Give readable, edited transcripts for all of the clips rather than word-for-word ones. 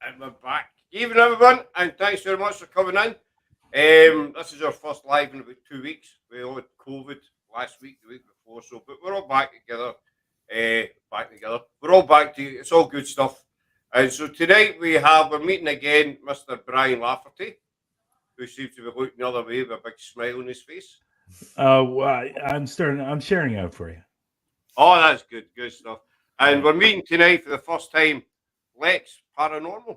And we're back. Evening, everyone, and thanks very much for coming in. This is our first live in about 2 weeks. We all had COVID last week, the week before, but we're all back together. We're all back to it's all good stuff. And so tonight we're meeting again, Mr. Bryan LAVERTY, who seems to be looking the other way with a big smile on his face. I'm sharing out for you. Oh, that's good stuff. And we're meeting tonight for the first time, Lex Paranormal.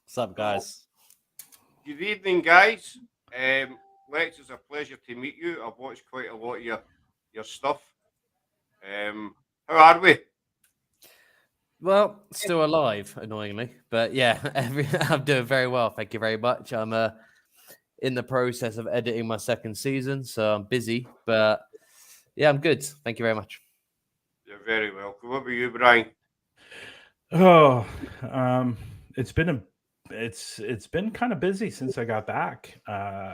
What's up, guys? Good evening, guys. Lex, it's a pleasure to meet you. I've watched quite a lot of your stuff. How are we? Well, still alive, annoyingly, but yeah, I'm doing very well. Thank you very much. I'm in the process of editing my second season, so I'm busy, but yeah, I'm good. Thank you very much. You're very welcome. What about you, Bryan? Oh, it's been kind of busy since I got back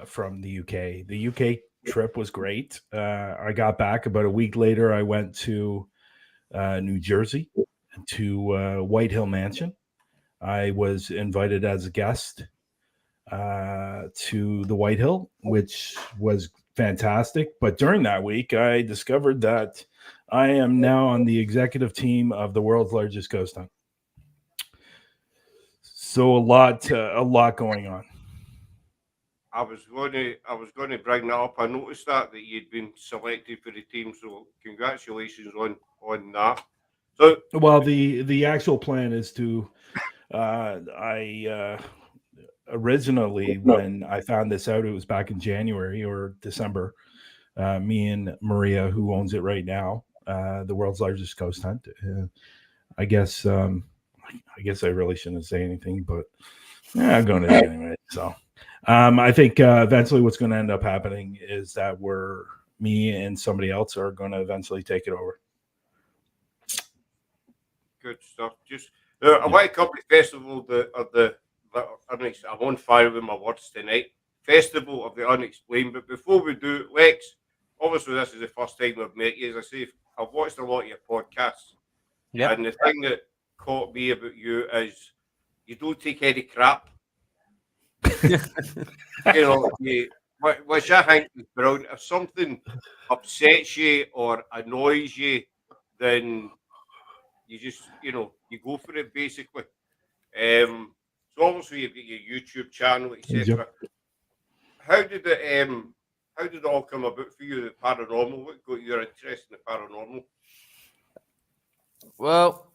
from the UK. The UK trip was great. I got back about a week later. I went to New Jersey to White Hill Mansion. I was invited as a guest to the White Hill, which was fantastic. But during that week, I discovered that I am now on the executive team of the world's largest ghost hunt. So a lot going on. I was going to bring that up. I noticed that you'd been selected for the team, so congratulations on that. So, well, the actual plan is to. Originally, when I found this out, it was back in January or December. Me and Maria, who owns it right now, the world's largest ghost hunt. I guess I really shouldn't say anything, but I'm going to do it anyway. So I think eventually what's going to end up happening is that me and somebody else are going to eventually take it over. Good stuff. Just I want to cover the festival I'm on fire with my words tonight. Festival of the Unexplained. But before we do, Lex, obviously this is the first time I've met you. As I say, I've watched a lot of your podcasts. Yeah. And the thing that caught me about you is you don't take any crap. Which I think is brilliant. If something upsets you or annoys you, then you just, you go for it, basically. So obviously you've got your YouTube channel, etc. How did it all come about for you, the paranormal? What got your interest in the paranormal? Well,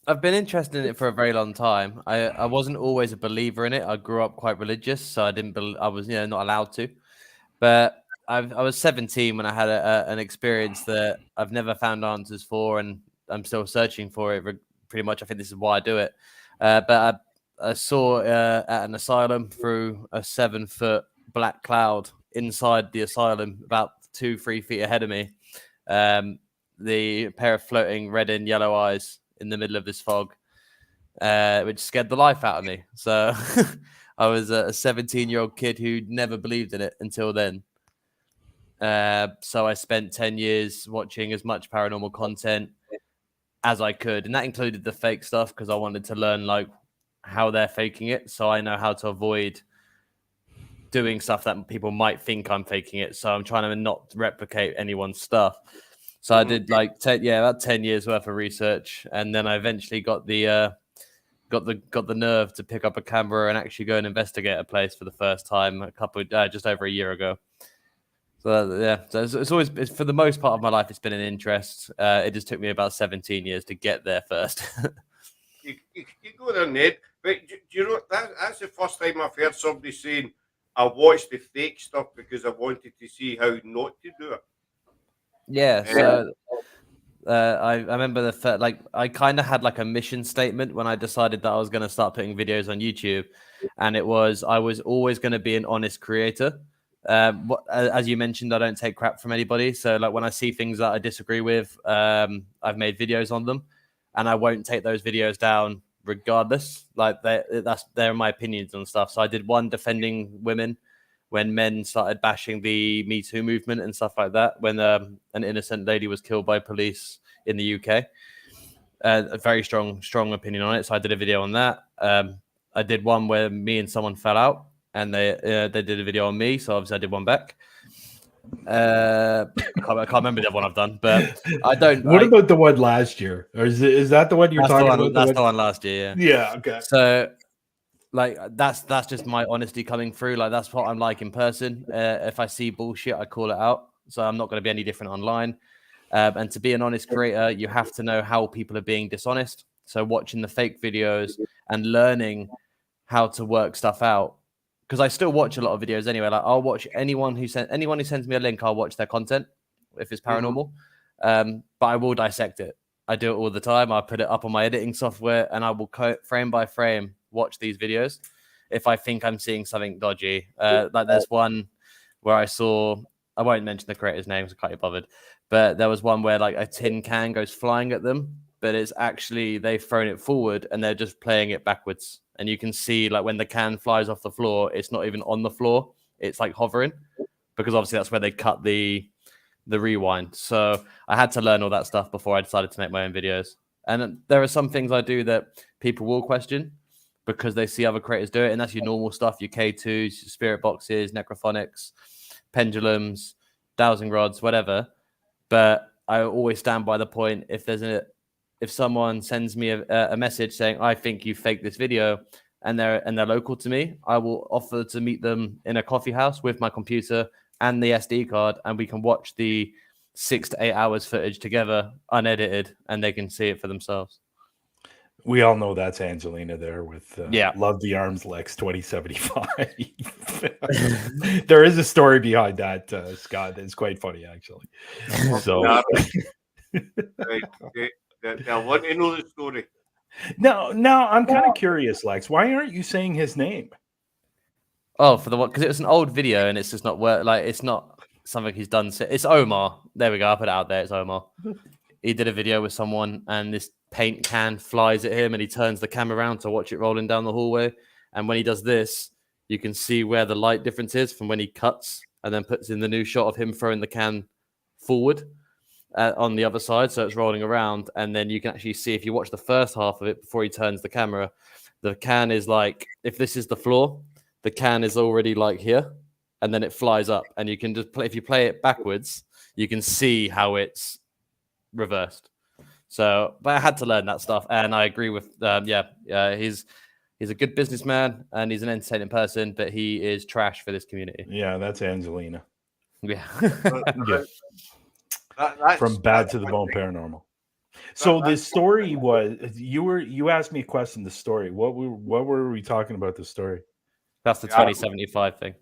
I've been interested in it for a very long time. I wasn't always a believer in it. I grew up quite religious, so I was not allowed to. But I was 17 when I had an experience that I've never found answers for, and I'm still searching for it. Pretty much, I think this is why I do it. But I saw at an asylum through a 7-foot black cloud inside the asylum, about 2-3 feet ahead of me. The pair of floating red and yellow eyes in the middle of this fog, which scared the life out of me. So I was a 17-year-old kid who never believed in it until then. So I spent 10 years watching as much paranormal content as I could, and that included the fake stuff because I wanted to learn how they're faking it, so I know how to avoid doing stuff that people might think I'm faking it. So I'm trying to not replicate anyone's stuff. So I did about 10 years worth of research, and then I eventually got the nerve to pick up a camera and actually go and investigate a place for the first time just over a year ago. So so it's always, for the most part of my life, it's been an interest. It just took me about 17 years to get there first. you go there, Ned. But do you know that's the first time I've heard somebody saying I watched the fake stuff because I wanted to see how not to do it. Yeah. So I remember I kind of had a mission statement when I decided that I was going to start putting videos on YouTube, and it was I was always going to be an honest creator. As you mentioned, I don't take crap from anybody. So when I see things that I disagree with, I've made videos on them, and I won't take those videos down regardless. They're my opinions on stuff. So I did one defending women when men started bashing the Me Too movement and stuff like that, when an innocent lady was killed by police in the UK. a very strong opinion on it. So I did a video on that. I did one where me and someone fell out, and they did a video on me. So obviously I did one back. I can't remember the other one I've done, but I don't. What about the one last year? Or is that the one you're talking about? That's the one last year. Yeah. Okay. So, like, that's just my honesty coming through. Like, that's what I'm like in person. If I see bullshit, I call it out. So I'm not going to be any different online. And to be an honest creator, you have to know how people are being dishonest. So watching the fake videos and learning how to work stuff out. Because I still watch a lot of videos anyway. Like, I'll watch anyone who sends me a link. I'll watch their content if it's paranormal. But I will dissect it. I do it all the time. I put it up on my editing software, and I will frame by frame watch these videos if I think I'm seeing something dodgy. Like there's one where I won't mention the creator's name because I can't be bothered. But there was one where like a tin can goes flying at them, but it's actually they've thrown it forward and they're just playing it backwards. And you can see like when the can flies off the floor, it's not even on the floor. It's like hovering because obviously that's where they cut the rewind. So I had to learn all that stuff before I decided to make my own videos. And there are some things I do that people will question because they see other creators do it. And that's your normal stuff, your K2s, your spirit boxes, necrophonics, pendulums, dowsing rods, whatever. But I always stand by the point if someone sends me a message saying, I think you faked this video and they're local to me, I will offer to meet them in a coffee house with my computer and the SD card, and we can watch the 6 to 8 hours footage together, unedited, and they can see it for themselves. We all know that's Angelina there with Love the Arms Lex 2075. There is a story behind that, Scott. It's quite funny, actually. So, right, okay. I want to know the story. Now, I'm kind of curious, Lex. Why aren't you saying his name? Oh, for the one, because it was an old video and it's just not it's not something he's done. It's Omar. There we go. I put it out there. It's Omar. He did a video with someone and this paint can flies at him and he turns the camera around to watch it rolling down the hallway. And when he does this, you can see where the light difference is from when he cuts and then puts in the new shot of him throwing the can forward on the other side. So it's rolling around. And then you can actually see, if you watch the first half of it before he turns the camera, the can is like, if this is the floor, the can is already like here, and then it flies up, and you can just play. If you play it backwards, you can see how it's reversed. So, but I had to learn that stuff, and I agree with he's a good businessman and he's an entertaining person, but he is trash for this community. Yeah, that's Angelina. Yeah, From Bad to the Bone Paranormal. So the story was you asked me a question. The story. What were we talking about? The story. That's the 2075 thing.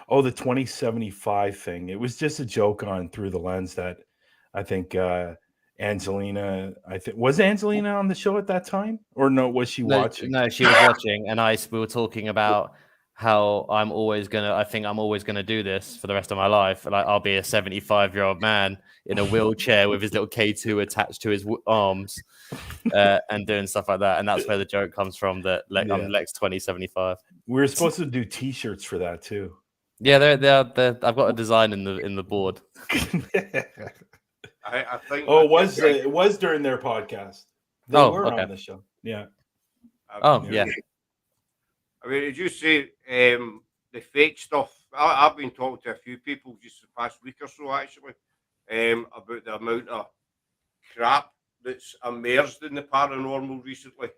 Oh, the 2075 thing. It was just a joke on Through the Lens that I think Angelina. Was Angelina on the show at that time, or no? Was she watching? No, she was watching, and we were talking about how I think I'm always gonna do this for the rest of my life. Like I'll be a 75-year-old man in a wheelchair with his little K2 attached to his arms, and doing stuff like that. And that's where the joke comes from. That I'm Lex 2075. We were supposed to do T-shirts for that too. Yeah, they're I've got a design in the board. I think. Oh, it was during their podcast. They were on the show. Yeah. Yeah. I mean, did you say the fake stuff? I've been talking to a few people just the past week or so, actually, about the amount of crap that's emerged in the paranormal recently.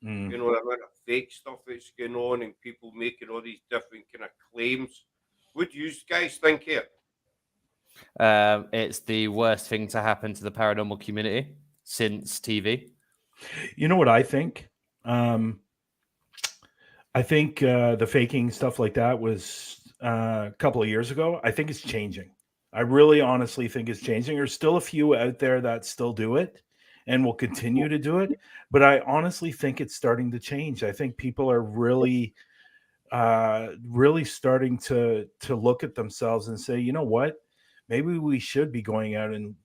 You know, the amount of fake stuff that's going on and people making all these different kind of claims. What do you guys think here? It's the worst thing to happen to the paranormal community since TV. You know what I think? I think the faking stuff like that was a couple of years ago. I think it's changing. I really honestly think it's changing. There's still a few out there that still do it and will continue to do it. But I honestly think it's starting to change. I think people are really starting to look at themselves and say, you know what? Maybe we should be going out and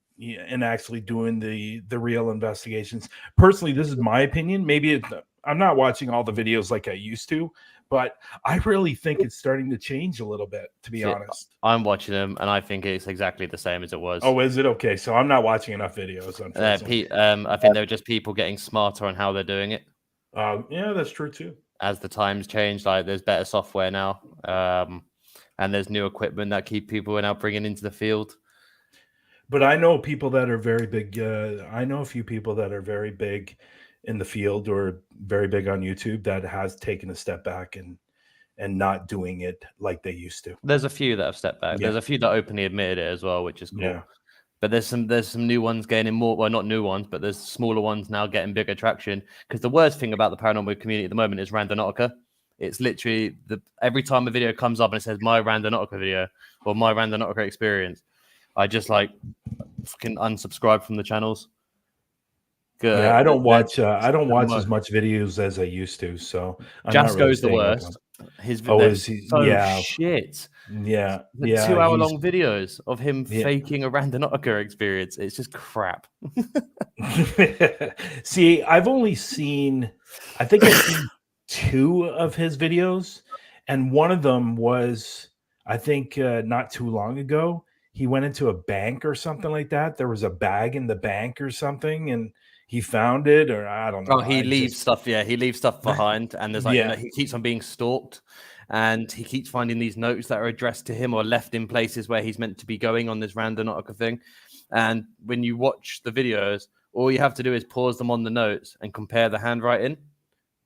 actually doing the real investigations. Personally, this is my opinion. Maybe I'm not watching all the videos like I used to, but I really think it's starting to change a little bit, to be honest. I'm watching them, and I think it's exactly the same as it was. Oh, is it? Okay, so I'm not watching enough videos, unfortunately. I think they're just people getting smarter on how they're doing it. Yeah, that's true too. As the times change, like there's better software now, and there's new equipment that keep people now bringing into the field. But I know people that are very big. I know a few people that are very big in the field or very big on YouTube that has taken a step back and not doing it like they used to. There's a few that have stepped back. Yeah. There's a few that openly admitted it as well, which is cool. Yeah. But there's some new ones gaining more. Well, not new ones, but there's smaller ones now getting bigger traction. Because the worst thing about the paranormal community at the moment is Randonautica. It's literally every time a video comes up and it says my Randonautica video or my Randonautica experience, I just like fucking unsubscribe from the channels. Yeah, I don't watch as much videos as I used to. So Jasco's the worst. His videos shit. Yeah, 2-hour-long videos of him faking a Randonautica experience. It's just crap. See, I've only seen, I think I've seen 2 of his videos, and one of them was, I think, not too long ago. He went into a bank or something like that. There was a bag in the bank or something, and he found it, or I don't know. Oh, he leaves stuff. Yeah, he leaves stuff behind, and there's like he keeps on being stalked, and he keeps finding these notes that are addressed to him or left in places where he's meant to be going on this Randonautica thing. And when you watch the videos, all you have to do is pause them on the notes and compare the handwriting.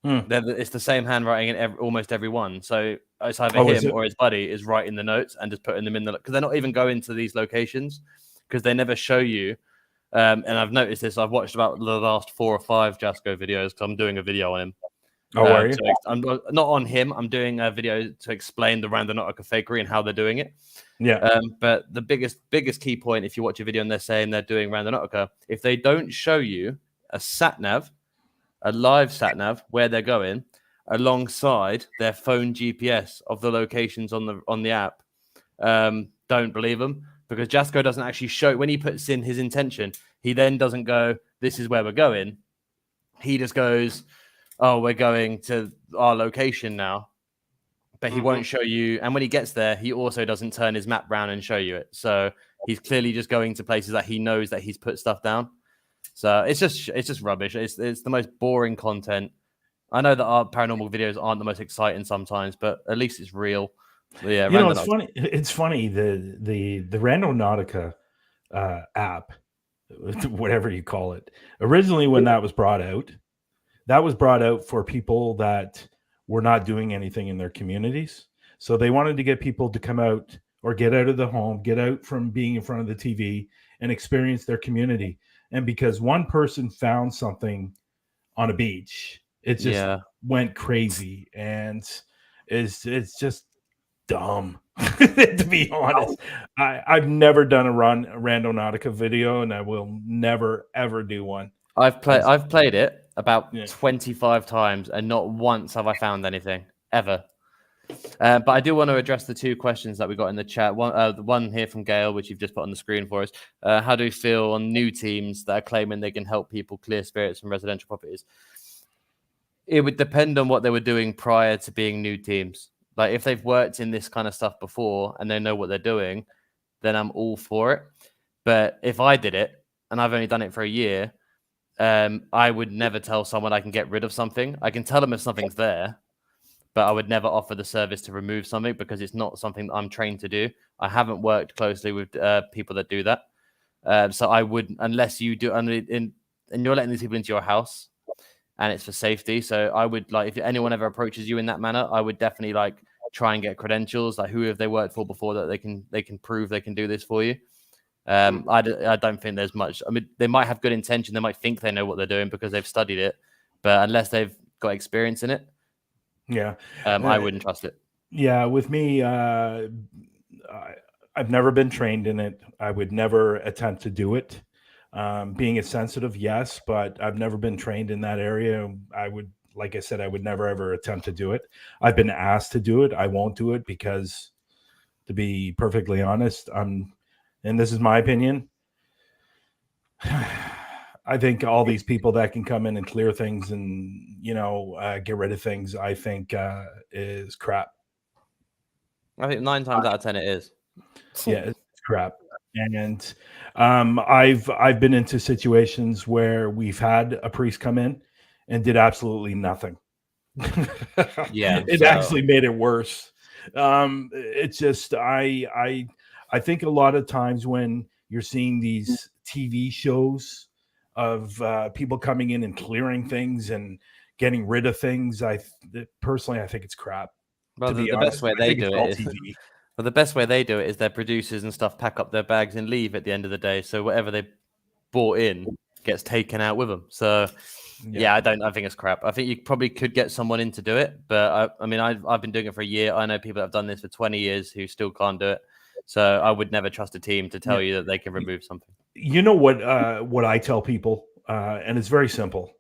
It's the same handwriting in almost every one. So it's either him or his buddy is writing the notes and just putting them in because they're not even going to these locations because they never show you. And I've noticed this. I've watched about the last 4 or 5 Jasco videos because I'm doing a video on him. Oh, are you? I'm not on him. I'm doing a video to explain the Randonautica fakery and how they're doing it. Yeah. But the biggest key point, if you watch a video and they're saying they're doing Randonautica, if they don't show you a sat-nav, a live sat-nav where they're going, alongside their phone GPS of the locations on the app, don't believe them. Because Jasco doesn't actually show, when he puts in his intention, he then doesn't go, this is where we're going. He just goes, oh, we're going to our location now. But he won't show you. And when he gets there, he also doesn't turn his map around and show you it. So he's clearly just going to places that he knows that he's put stuff down. So it's just rubbish. It's the most boring content. I know that our paranormal videos aren't the most exciting sometimes, but at least it's real. Yeah, you know, it's funny. It's funny. The Randonautica app, whatever you call it, originally when that was brought out for people that were not doing anything in their communities. So they wanted to get people to come out or get out of the home, get out from being in front of the TV and experience their community. And because one person found something on a beach, it just went crazy, and it's just dumb. To be honest, I've never done a Randonautica video, and I will never ever do one. I've played it about 25 times, and not once have I found anything ever. But I do want to address the 2 questions that we got in the chat. One here from Gail, which you've just put on the screen for us. How do you feel on new teams that are claiming they can help people clear spirits from residential properties? It would depend on what they were doing prior to being new teams. Like if they've worked in this kind of stuff before and they know what they're doing, then I'm all for it. But if I did it and I've only done it for a year, I would never tell someone I can get rid of something. I can tell them if something's there, but I would never offer the service to remove something because it's not something that I'm trained to do. I haven't worked closely with people that do that. So I wouldn't, unless you do, and you're letting these people into your house and it's for safety. So I would if anyone ever approaches you in that manner, I would definitely try and get credentials. Who have they worked for before that they can prove they can do this for you. I don't think there's much. I mean, they might have good intention. They might think they know what they're doing because they've studied it, but unless they've got experience in it, I wouldn't trust it. Yeah, with me, I've never been trained in it. I would never attempt to do it. Being sensitive, yes, but I've never been trained in that area. Like I said, I would never ever attempt to do it. I've been asked to do it. I won't do it because, to be perfectly honest, and this is my opinion, I think all these people that can come in and clear things and, get rid of things, I think is crap. I think 9 times out of 10 it is. Yeah, it's crap. And I've been into situations where we've had a priest come in and did absolutely nothing. Yeah, it so actually made it worse. It's just I think a lot of times when you're seeing these TV shows of people coming in and clearing things and getting rid of things, personally I think it's crap. well, To be the honest, best way I they think do it's all it is TV. well, the best way they do it is their producers and stuff pack up their bags and leave at the end of the day. So whatever they bought in gets taken out with them. So yeah, I think it's crap. I think you probably could get someone in to do it, but I mean, I've been doing it for a year. I know people that have done this for 20 years who still can't do it. So I would never trust a team to tell you that they can remove something. You know what I tell people, and it's very simple.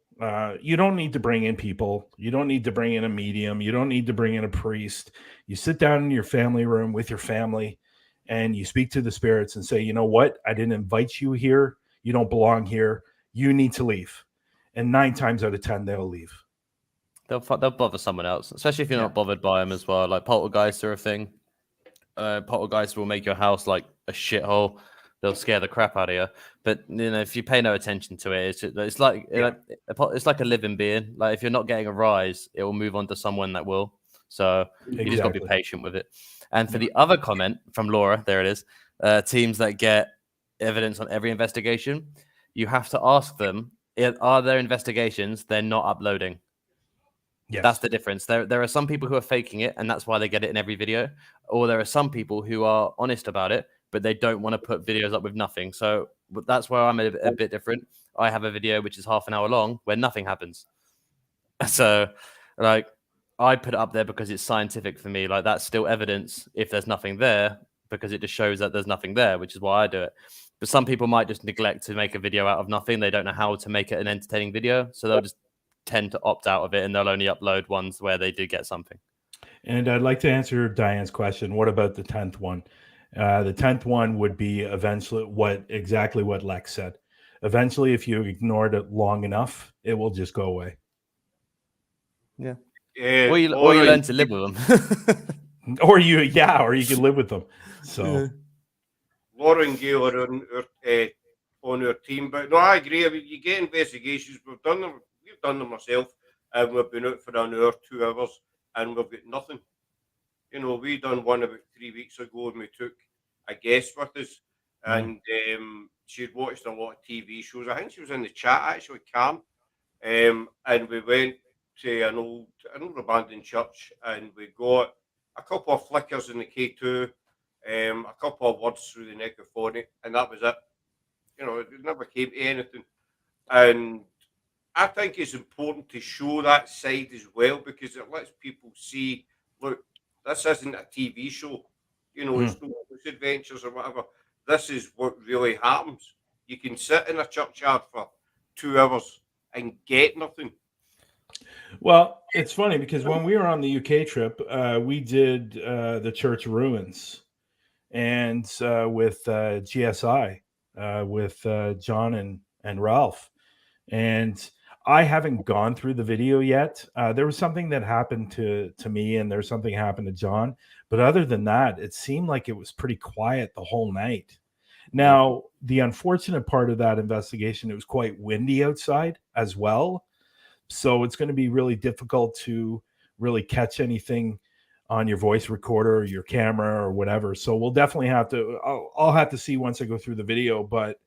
You don't need to bring in people. You don't need to bring in a medium. You don't need to bring in a priest. You sit down in your family room with your family and you speak to the spirits and say, you know what? I didn't invite you here. You don't belong here. You need to leave. And 9 times out of 10, they'll leave. They'll bother someone else, especially if you're not bothered by them as well. Like poltergeists are a thing. Poltergeists will make your house like a shithole. They'll scare the crap out of you. But if you pay no attention to it, it's like a living being. Like if you're not getting a rise, it will move on to someone that will. So you just got to be patient with it. And for the other comment from Laura, there it is. Teams that get evidence on every investigation, you have to ask them: are there investigations they're not uploading? Yes. That's the difference. There are some people who are faking it, and that's why they get it in every video. Or there are some people who are honest about it, but they don't want to put videos up with nothing. So that's where I'm a bit different. I have a video which is half an hour long where nothing happens. So, like, I put it up there because it's scientific for me. Like, that's still evidence if there's nothing there, because it just shows that there's nothing there, which is why I do it. But some people might just neglect to make a video out of nothing. They don't know how to make it an entertaining video, so they'll just tend to opt out of it, and they'll only upload ones where they did get something. And I'd like to answer Diane's question. What about the 10th one? The 10th one would be eventually exactly what Lex said. Eventually, if you ignored it long enough, it will just go away. Yeah. Or you learn to live with them. or you can live with them. So Laura and Gail are on our team, but no, I agree. I mean, you get investigations. We've done them myself, and we've been out for an hour, 2 hours, and we've got nothing. We done one about 3 weeks ago, and we took a guest with us, and she'd watched a lot of TV shows. I think she was in the chat actually, Cam, and we went to an old abandoned church, and we got a couple of flickers in the K2, a couple of words through the necrophonic, and that was it. It never came to anything. And I think it's important to show that side as well, because it lets people see, look, this isn't a TV show. It's no adventures or whatever. This is what really happens. You can sit in a churchyard for 2 hours and get nothing. Well, it's funny because when we were on the UK trip, we did the church ruins, and with GSI, with John and Ralph. And I haven't gone through the video yet. There was something that happened to me, and there's something happened to John. But other than that, it seemed like it was pretty quiet the whole night. Now, the unfortunate part of that investigation, it was quite windy outside as well. So it's going to be really difficult to really catch anything on your voice recorder or your camera or whatever. So we'll definitely have to, I'll have to see once I go through the video, but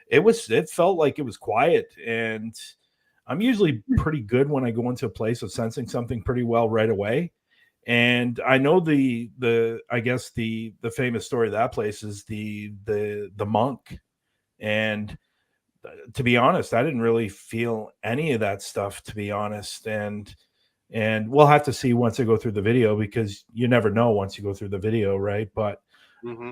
it felt like it was quiet, and I'm usually pretty good when I go into a place of sensing something pretty well right away. And I know I guess the famous story of that place is the monk. And to be honest, I didn't really feel any of that stuff, to be honest. And we'll have to see once I go through the video, because you never know once you go through the video, right? But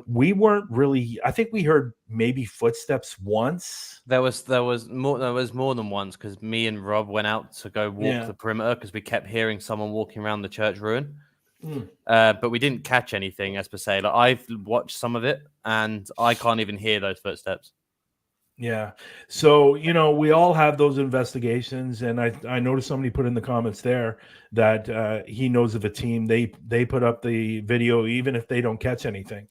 we weren't really, I think we heard maybe footsteps once. There was more than once, because me and Rob went out to go walk the perimeter because we kept hearing someone walking around the church ruin. But we didn't catch anything as per se. Like, I've watched some of it, and I can't even hear those footsteps. Yeah. So, we all have those investigations. And I noticed somebody put in the comments there that he knows of a team. They put up the video, even if they don't catch anything.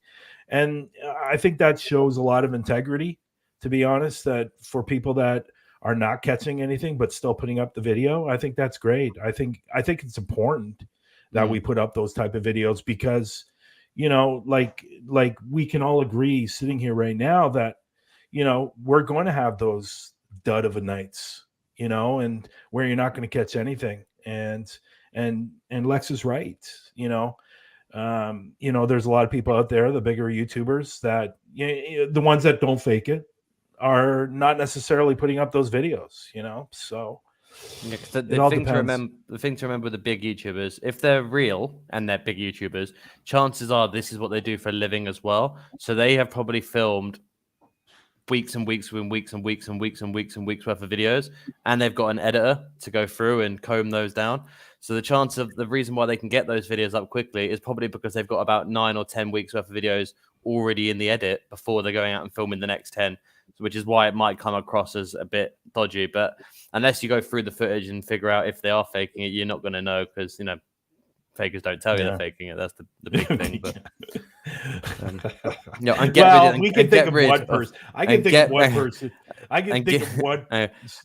And I think that shows a lot of integrity, to be honest, that for people that are not catching anything, but still putting up the video, I think that's great. I think it's important that we put up those type of videos because, like we can all agree sitting here right now that, we're going to have those dud of a nights, and where you're not going to catch anything. And Lex is right. There's a lot of people out there, the bigger YouTubers that, the ones that don't fake it are not necessarily putting up those videos, so Yeah, it all depends. the thing to remember with the big YouTubers, if they're real and they're big YouTubers, chances are this is what they do for a living as well. So they have probably filmed weeks and weeks and weeks and weeks and weeks and weeks and weeks worth of videos, and they've got an editor to go through and comb those down. So the chance of the reason why they can get those videos up quickly is probably because they've got about 9 or 10 weeks worth of videos already in the edit before they're going out and filming the next 10, which is why it might come across as a bit dodgy. But unless you go through the footage and figure out if they are faking it, you're not going to know because, fakers don't tell you they're faking it. That's the big thing. But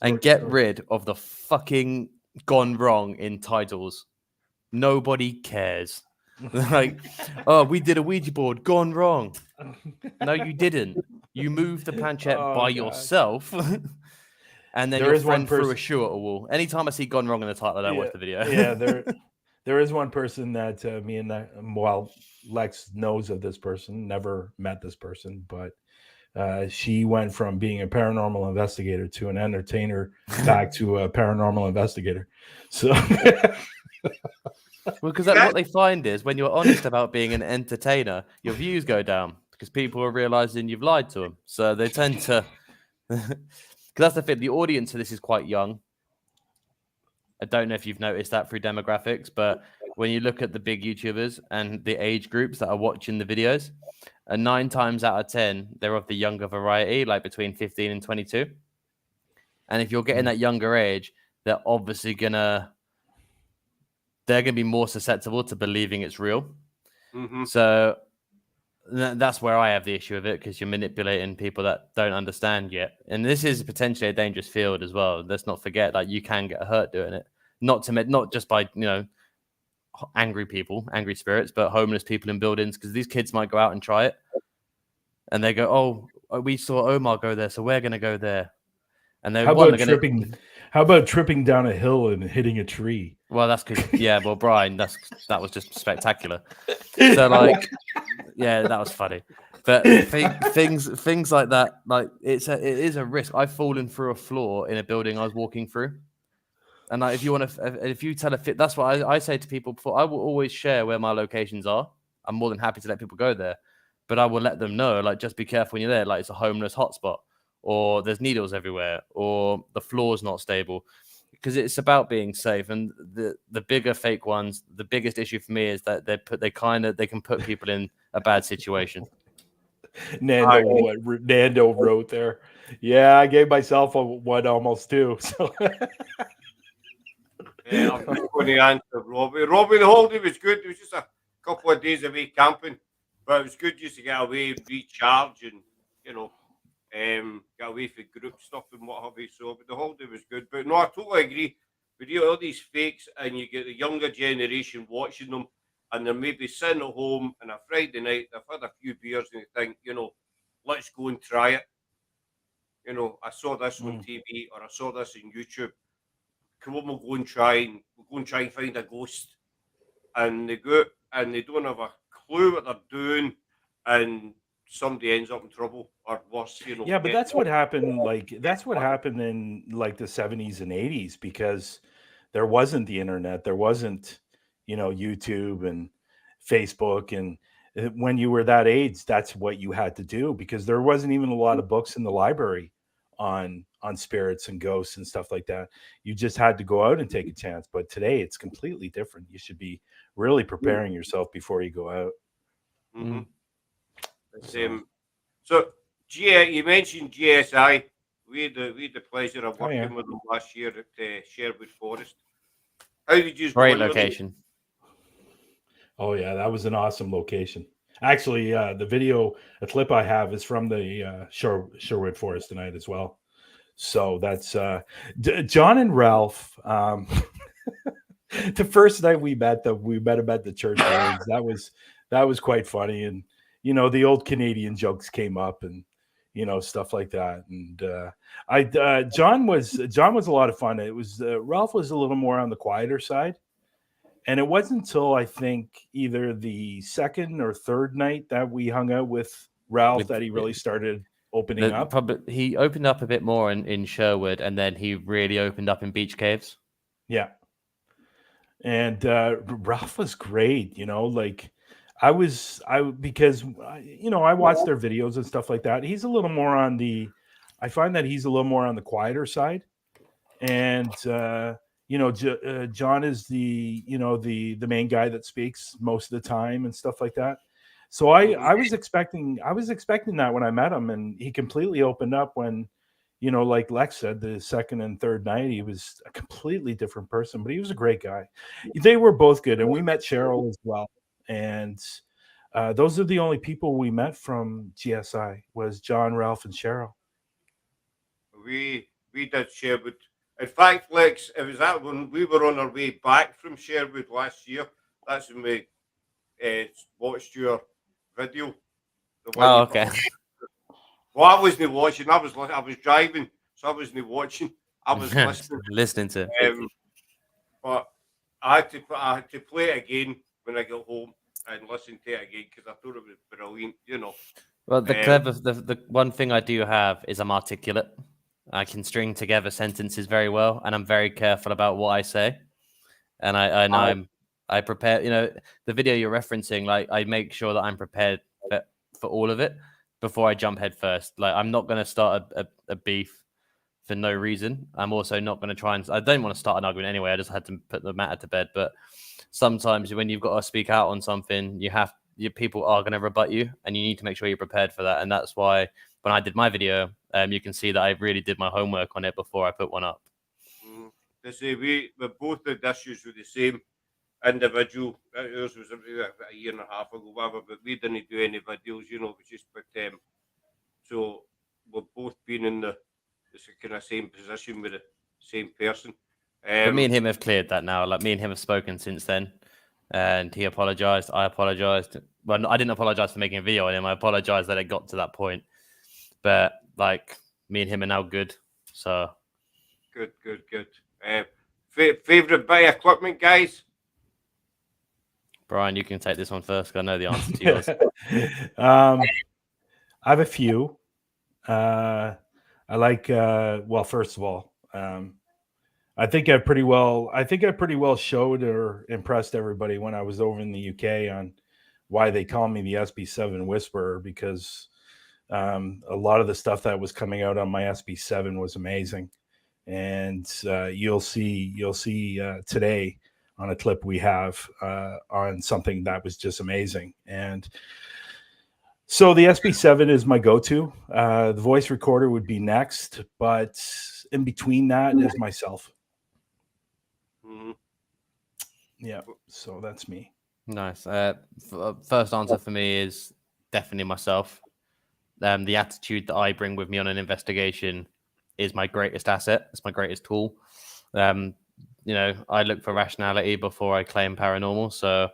and get rid of the fucking gone wrong in titles. Nobody cares. Like, oh, we did a Ouija board, gone wrong. No, you didn't. You moved the planchette by yourself. And then your friend threw a shoe at a wall. Anytime I see gone wrong in the title, I don't watch the video. Yeah, there is one person that Lex knows of this person, never met this person, but she went from being a paranormal investigator to an entertainer back to a paranormal investigator. So, well, because what they find is when you're honest about being an entertainer, your views go down because people are realizing you've lied to them. So they tend to, because that's the thing. The audience for this is quite young. I don't know if you've noticed that through demographics, but when you look at the big YouTubers and the age groups that are watching the videos, 9 times out of 10, they're of the younger variety, like between 15 and 22. And if you're getting that younger age, they're obviously they're gonna be more susceptible to believing it's real. So that's where I have the issue with it, because you're manipulating people that don't understand yet. And this is potentially a dangerous field as well. Let's not forget that you can get hurt doing it. Not just by, angry people, angry spirits, but homeless people in buildings, because these kids might go out and try it. And they go, oh, we saw Omar go there, so we're going to go there. And how about tripping down a hill and hitting a tree? Well, that's because, Bryan, that was just spectacular. So, like, yeah, that was funny. But things like that, like it is a risk. I've fallen through a floor in a building I was walking through. And like, if you tell that's what I say to people before. I will always share where my locations are. I'm more than happy to let people go there, but I will let them know, like, just be careful when you're there. Like, it's a homeless hotspot, or there's needles everywhere, or the floor's not stable, because it's about being safe. And the bigger fake ones, the biggest issue for me is that they can put people in a bad situation. Nando wrote there. Yeah, I gave myself a 1 almost 2. So. Yeah, I'm not going to answer Robbie. Robbie, the holiday was good. It was just a couple of days away camping, but it was good just to get away, recharge, and get away from group stuff and what have you. So, but the holiday was good. But no, I totally agree. With you, all these fakes, and you get the younger generation watching them, and they're maybe sitting at home on a Friday night. They've had a few beers and they think, let's go and try it. I saw this on TV, or I saw this on YouTube. Come on, we'll go and try and find a ghost. And they go and they don't have a clue what they're doing, and somebody ends up in trouble or worse. Yeah, but that's what happened. That's what happened in like the 70s and 80s, because there wasn't the internet, there wasn't, YouTube and Facebook, and when you were that age, that's what you had to do, because there wasn't even a lot of books in the library on spirits and ghosts and stuff like that. You just had to go out and take a chance. But today it's completely different. You should be really preparing yourself before you go out. So you mentioned GSI. We had the pleasure of Oh, yeah. working with them last year at Sherwood Forest. How did you Great go in with them? location. Oh yeah, that was an awesome location. Actually, the video, a clip I have is from the Sherwood Forest tonight as well. So that's John and Ralph. The first night we met them at the church awards. That was quite funny, and you know the old Canadian jokes came up, and you know stuff like that. And John was a lot of fun. It was Ralph was a little more on the quieter side. And it wasn't until I think either the second or third night that we hung out with Ralph that he really started opening up. Probably he opened up a bit more in Sherwood, and then he really opened up in Beach Caves. Yeah. And Ralph was great, you know, like because you know, I watched their videos and stuff like that. He's a little more on I find that he's a little more on the quieter side. And you know, John is the main guy that speaks most of the time and stuff like that. So I was expecting that when I met him, and he completely opened up when, you know, like Lex said, the second and third night he was a completely different person, but he was a great guy. They were both good, and we met Cheryl as well. And those are the only people we met from GSI was John, Ralph, and Cheryl. We did Sherwood. In fact, Lex, it was that when we were on our way back from Sherwood last year. That's when we watched your video. The one Oh, you okay. Well, I wasn't watching. I was driving, so I wasn't watching. I was listening. Listening to. But I had to play it again when I got home and listen to it again because I thought it was brilliant. You know. Well, the one thing I do have is I'm articulate. I can string together sentences very well, and I'm very careful about what I say. And I know I prepare. You know, the video you're referencing, like I make sure that I'm prepared for all of it before I jump head first. Like I'm not going to start a beef for no reason. I'm also not going to try and. I don't want to start an argument anyway. I just had to put the matter to bed. But sometimes when you've got to speak out on something, your people are going to rebut you, and you need to make sure you're prepared for that. And that's why when I did my video, you can see that I really did my homework on it before I put one up. They say we both did issues with the same individual. Yours was a year and a half ago, whatever, but we didn't do any videos, you know. It was just but so we've both been in the kind of same position with the same person. But me and him have cleared that now. Like me and him have spoken since then, and he apologized. I apologized. Well, I didn't apologize for making a video on him. I apologized that it got to that point. But like me and him are now good. So good. Favorite bit of equipment, guys? Brian, you can take this one first. I know the answer to yours. I have a few. I like. Well, first of all, I think I pretty well showed or impressed everybody when I was over in the UK on why they call me the SB7 Whisperer, because a lot of the stuff that was coming out on my SB7 was amazing, and you'll see today on a clip we have on something that was just amazing. And so the SB7 is my go-to. The voice recorder would be next, but in between that is myself. Yeah, so that's me. Nice. First answer for me is definitely myself. The attitude that I bring with me on an investigation is my greatest asset. It's my greatest tool. You know, I look for rationality before I claim paranormal. So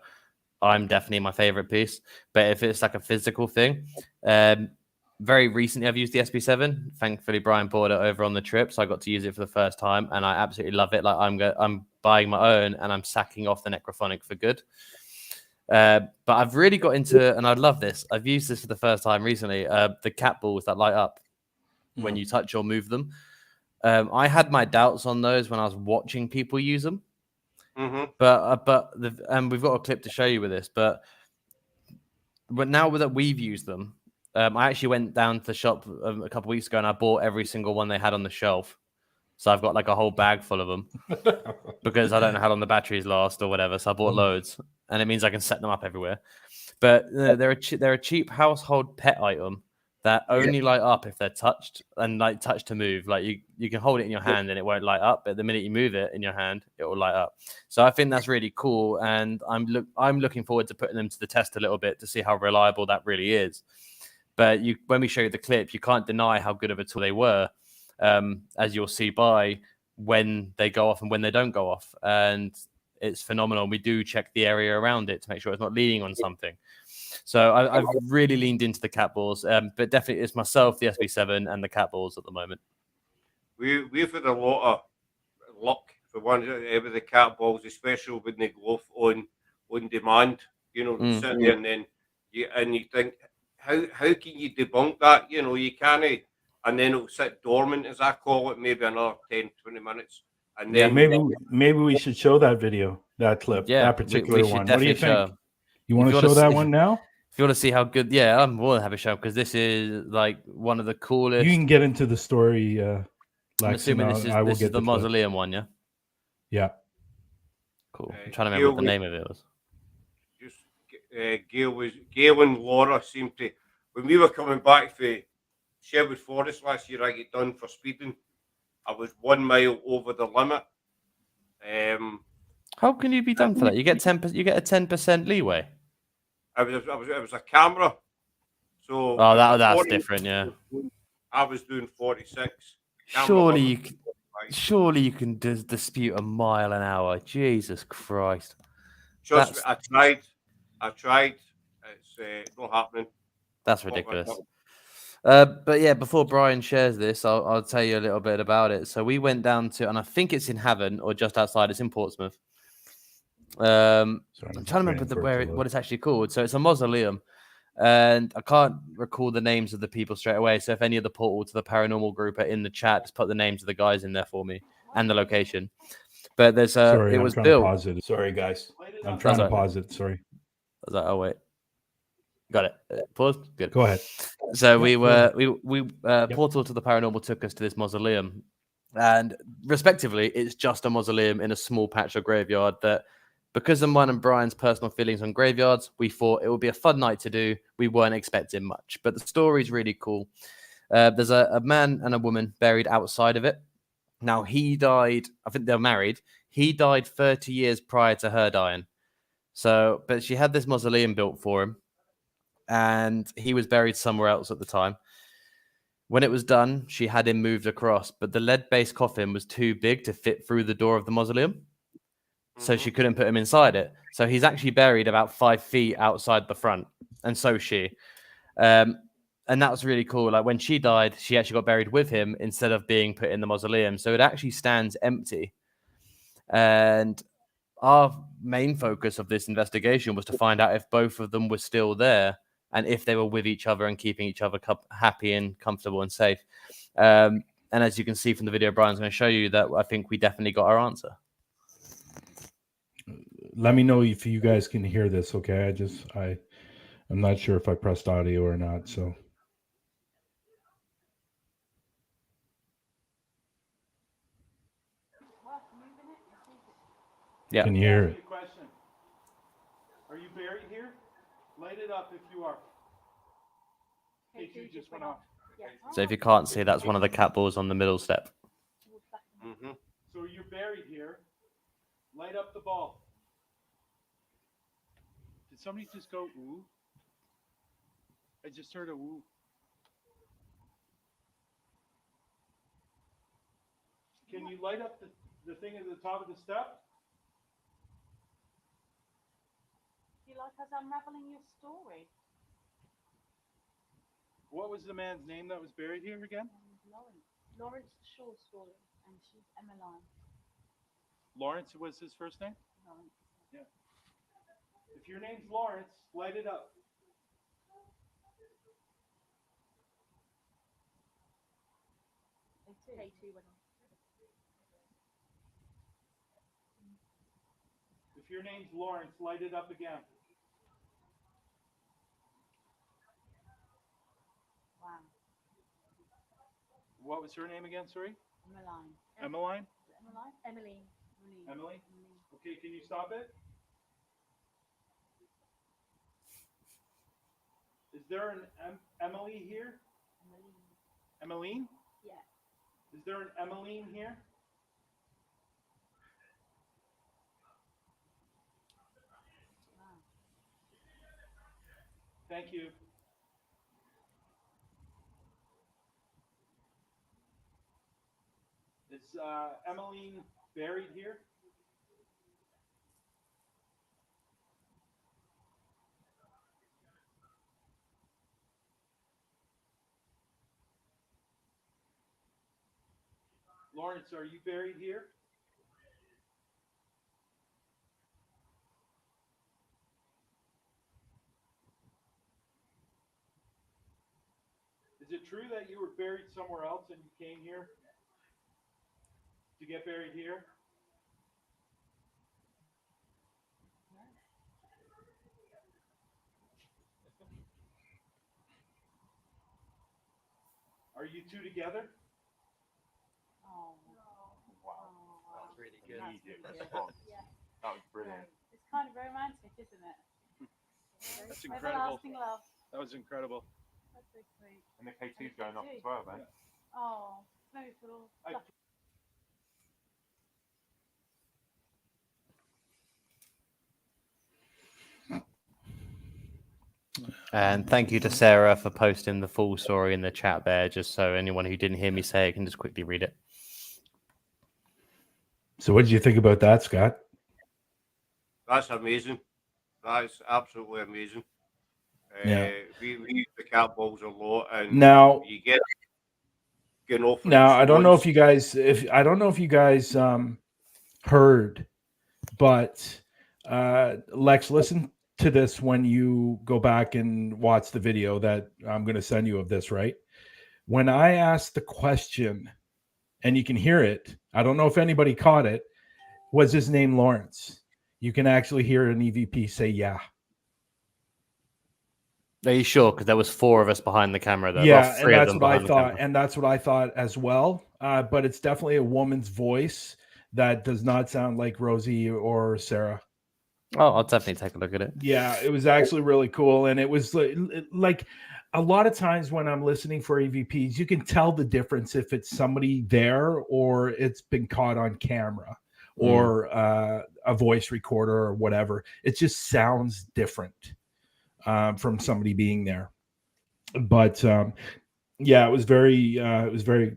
I'm definitely my favorite piece. But if it's like a physical thing, very recently I've used the SB7. Thankfully, Bryan bought it over on the trip, so I got to use it for the first time, and I absolutely love it. Like I'm buying my own, and I'm sacking off the Necrophonic for good. But I've really got into, and I love this. I've used this for the first time recently. The cat balls that light up when you touch or move them. I had my doubts on those when I was watching people use them. But we've got a clip to show you with this. But now that we've used them, I actually went down to the shop a couple of weeks ago and I bought every single one they had on the shelf. So I've got like a whole bag full of them because I don't know how long the batteries last or whatever. So I bought loads, and it means I can set them up everywhere. But they're a cheap household pet item that only light up if they're touched and like touch to move. Like you can hold it in your hand and it won't light up, but the minute you move it in your hand, it will light up. So I think that's really cool, and I'm looking forward to putting them to the test a little bit to see how reliable that really is. But when we show you the clip, you can't deny how good of a tool they were, as you'll see by when they go off and when they don't go off, and it's phenomenal. We do check the area around it to make sure it's not leaning on something. So I've really leaned into the cat balls, but definitely it's myself, the SB7, and the cat balls at the moment. We've had a lot of luck for one with the cat balls, especially when they go off on demand. You know, sit there and then you think, how can you debunk that? You know, you can't, and then it'll sit dormant, as I call it, maybe another 10, 20 minutes. And then maybe we should show that video, that clip, that particular one. What do you think? You want to show that one now? If you want to see how good, yeah, I'm more than happy to show, because this is like one of the coolest. You can get into the story. Lex, I'm assuming this is the mausoleum one, yeah. Yeah. Cool. I'm trying to remember what the name of it was. Just Gail and Laura seemed to, when we were coming back from Sherwood Forest last year, I get done for speeding. I was 1 mile over the limit. How can you be done for that? You get 10%. You get a 10% leeway. It was a camera. So that's 40, different, yeah. I was doing 46. Surely you can dispute a mile an hour. Jesus Christ! Trust me, I tried. It's not happening. That's ridiculous. But yeah, before Bryan shares this, I'll tell you a little bit about it. So we went down to, and I think it's in Havant or just outside. It's in Portsmouth. I'm trying to remember what it's actually called. So it's a mausoleum, and I can't recall the names of the people straight away. So if any of the portal to the paranormal group are in the chat, just put the names of the guys in there for me and the location. But there's Sorry, it was built. Pause it. Sorry, guys. I'm trying to pause it. Sorry. I was like, oh wait, got it. Pause. Good. Go ahead. So we portal to the paranormal took us to this mausoleum, and respectively, it's just a mausoleum in a small patch of graveyard that, because of mine and Bryan's personal feelings on graveyards, we thought it would be a fun night to do. We weren't expecting much, but the story's really cool. There's a man and a woman buried outside of it. Now, he died, I think they're married. He died 30 years prior to her dying. So, but she had this mausoleum built for him, and he was buried somewhere else at the time. When it was done, she had him moved across, but the lead-based coffin was too big to fit through the door of the mausoleum. So she couldn't put him inside it. So he's actually buried about 5 feet outside the front, and so she. And that was really cool. Like when she died, she actually got buried with him instead of being put in the mausoleum. So it actually stands empty. And our main focus of this investigation was to find out if both of them were still there and if they were with each other and keeping each other happy and comfortable and safe. And as you can see from the video, Bryan's going to show you that I think we definitely got our answer. Let me know if you guys can hear this, okay? I'm not sure if I pressed audio or not, so. Yeah. Can you hear it? Question. Are you buried here? Light it up if you are. K2 just went off. So if you can't see, that's one of the cat balls on the middle step. So you're buried here. Light up the ball. Did somebody just go ooh? I just heard a woo. Can you light up the thing at the top of the step? You like us unraveling your story? What was the man's name that was buried here again? Lawrence Shaw's story, and she's Emmeline. Lawrence was his first name? Lawrence. Yeah. If your name's Lawrence, light it up. K2 went on. If your name's Lawrence, light it up again. Wow. What was her name again, sorry? Emmeline. Emmeline? Emmeline? Emily. Emily? Okay, can you stop it? Is there an Emily here? Emmeline? Yeah. Is there an Emmeline here? Wow. Thank you. Is Emmeline buried here? Lawrence, are you buried here? Is it true that you were buried somewhere else and you came here to get buried here? Are you two together? Oh. Wow. Oh, That was really good. That's Immediate really good. response. Yeah. That was brilliant. It's kind of romantic, isn't it? That's incredible. Everlasting love. That was incredible. That's so sweet. And the K2's going off as well, man. Oh, very cool. And thank you to Sarah for posting the full story in the chat there, just so anyone who didn't hear me say it can just quickly read it. So, what did you think about that, Scott? That's amazing. That is absolutely amazing. Yeah. We use the cat balls a lot, and Now, you get getting off. now I don't know if you guys, heard, but Lex, listen to this when you go back and watch the video that I'm going to send you of this. Right when I asked the question, and you can hear it. I don't know if anybody caught it. Was his name Lawrence? You can actually hear an EVP say, "Yeah." Are you sure? Because there was 4 of us behind the camera, though. Yeah, Well, and 3 of that's them what I behind the thought, camera. and that's what I thought as well. But it's definitely a woman's voice that does not sound like Rosie or Sarah. Oh, I'll definitely take a look at it. Yeah, it was actually really cool, and it was like a lot of times when I'm listening for EVPs, you can tell the difference if it's somebody there or it's been caught on camera or a voice recorder or whatever. It just sounds different from somebody being there. But yeah, it was very,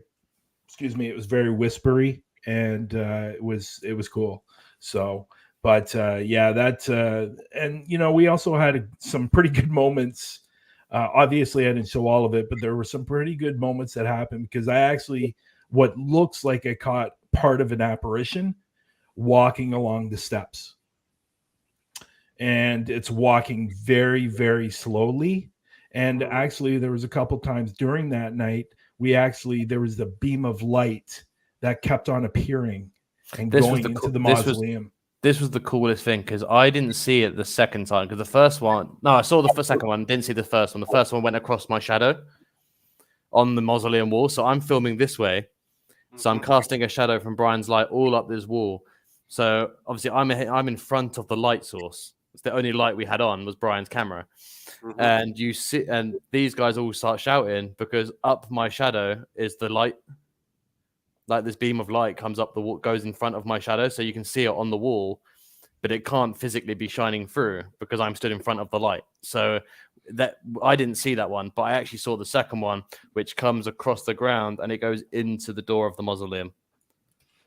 excuse me, it was very whispery, and it was cool. So, but yeah, that and you know, we also had some pretty good moments. Obviously, I didn't show all of it, but there were some pretty good moments that happened because I actually, what looks like I caught part of an apparition walking along the steps, and it's walking very, very slowly. And actually, there was a couple times during that night there was a beam of light that kept on appearing and going into the mausoleum. This was the coolest thing because I didn't see it the second time because the first one, no, I saw the second one, didn't see the first one. The first one went across my shadow on the mausoleum wall. So I'm filming this way. So I'm casting a shadow from Bryan's light all up this wall. So obviously I'm in front of the light source. It's the only light we had on was Bryan's camera. And you see, and these guys all start shouting because up my shadow is the light. Like this beam of light comes up the wall, goes in front of my shadow, so you can see it on the wall, but it can't physically be shining through because I'm stood in front of the light. So that I didn't see that one, but I actually saw the second one, which comes across the ground and it goes into the door of the mausoleum.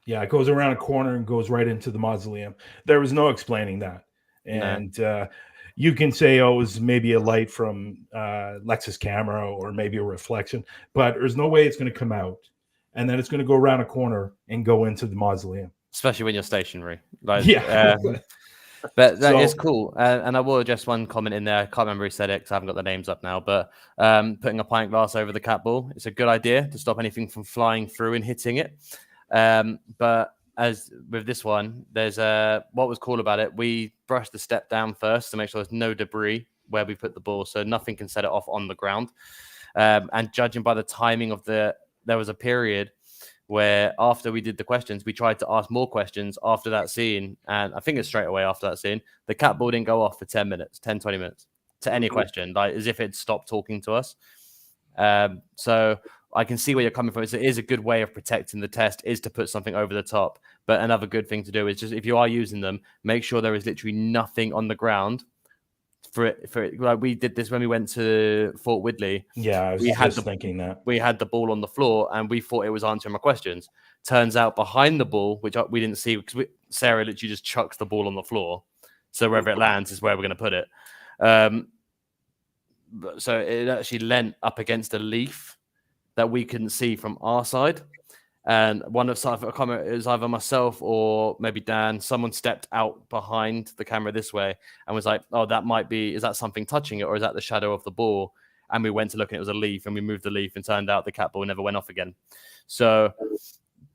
Yeah, it goes around a corner and goes right into the mausoleum. There was no explaining that, and you can say, "Oh, it was maybe a light from Lex's camera or maybe a reflection," but there's no way it's going to come out. And then it's going to go around a corner and go into the mausoleum. Especially when you're stationary. Like, yeah. But that is cool. And I will just one comment in there. I can't remember who said it because I haven't got the names up now. But putting a pint glass over the cat ball, it's a good idea to stop anything from flying through and hitting it. But as with this one, there's what was cool about it. We brushed the step down first to make sure there's no debris where we put the ball. So nothing can set it off on the ground. And judging by the timing of there was a period where after we did the questions, we tried to ask more questions after that scene. And I think it's straight away after that scene, the cat ball didn't go off for 10 minutes, 10, 20 minutes to any question, like as if it stopped talking to us. So I can see where you're coming from. It is a good way of protecting the test, is to put something over the top. But another good thing to do is just, if you are using them, make sure there is literally nothing on the ground for it. Like we did this when we went to Fort Whitley. Yeah, I was just thinking that. We had the ball on the floor and we thought it was answering my questions. Turns out behind the ball, which we didn't see because Sarah literally just chucks the ball on the floor. So wherever it lands is where we're going to put it. So it actually leant up against a leaf that we couldn't see from our side. And one of the comment is either myself or maybe Dan. Someone stepped out behind the camera this way and was like, "Oh, that might be. Is that something touching it, or is that the shadow of the ball?" And we went to look, and it was a leaf, and we moved the leaf, and turned out the cat ball never went off again. So,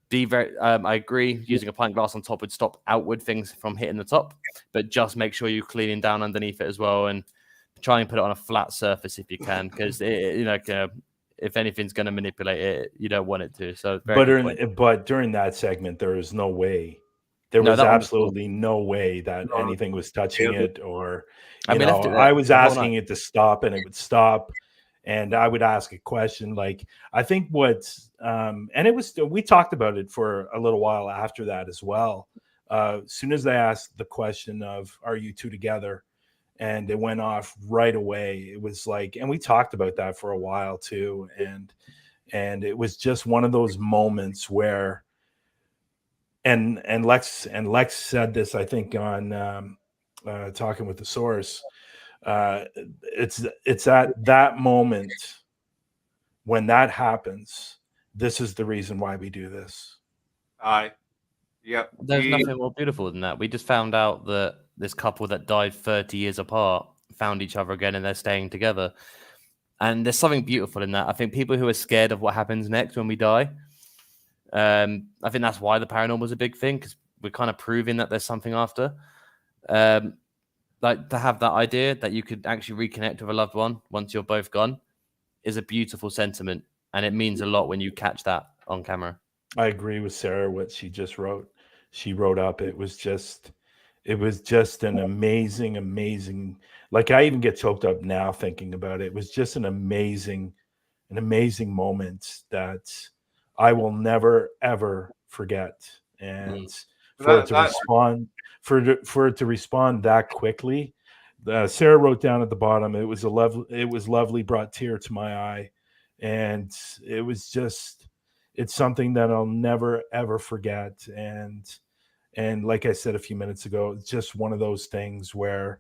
be very. I agree. Using a pint glass on top would stop outward things from hitting the top, but just make sure you're cleaning down underneath it as well, and try and put it on a flat surface if you can, because if anything's going to manipulate it, you don't want it to. So, but during that segment, there was no way. There was absolutely no way that anything was touching it, or I was asking it to stop, and it would stop, and I would ask a question. Like, I think and it was, we talked about it for a little while after that as well. As soon as they asked the question of, "Are you two together?" and it went off right away. It was like, and we talked about that for a while too. And it was just one of those moments where, and Lex said this, I think, on Talking with the Source. It's at that moment when that happens, this is the reason why we do this. Aye. Yep. There's nothing more beautiful than that. We just found out that this couple that died 30 years apart found each other again, and they're staying together. And there's something beautiful in that. I think people who are scared of what happens next when we die, I think that's why the paranormal is a big thing, because we're kind of proving that there's something after. Like, to have that idea that you could actually reconnect with a loved one once you're both gone is a beautiful sentiment, and it means a lot when you catch that on camera. I agree with Sarah, what she just wrote. She wrote up, it was just an amazing, like, I even get choked up now thinking about it. It was just an amazing moment that I will never ever forget. And for it to respond that quickly, Sarah wrote down at the bottom, it was lovely, brought tear to my eye. And it was just, it's something that I'll never ever forget. And like I said a few minutes ago, it's just one of those things where,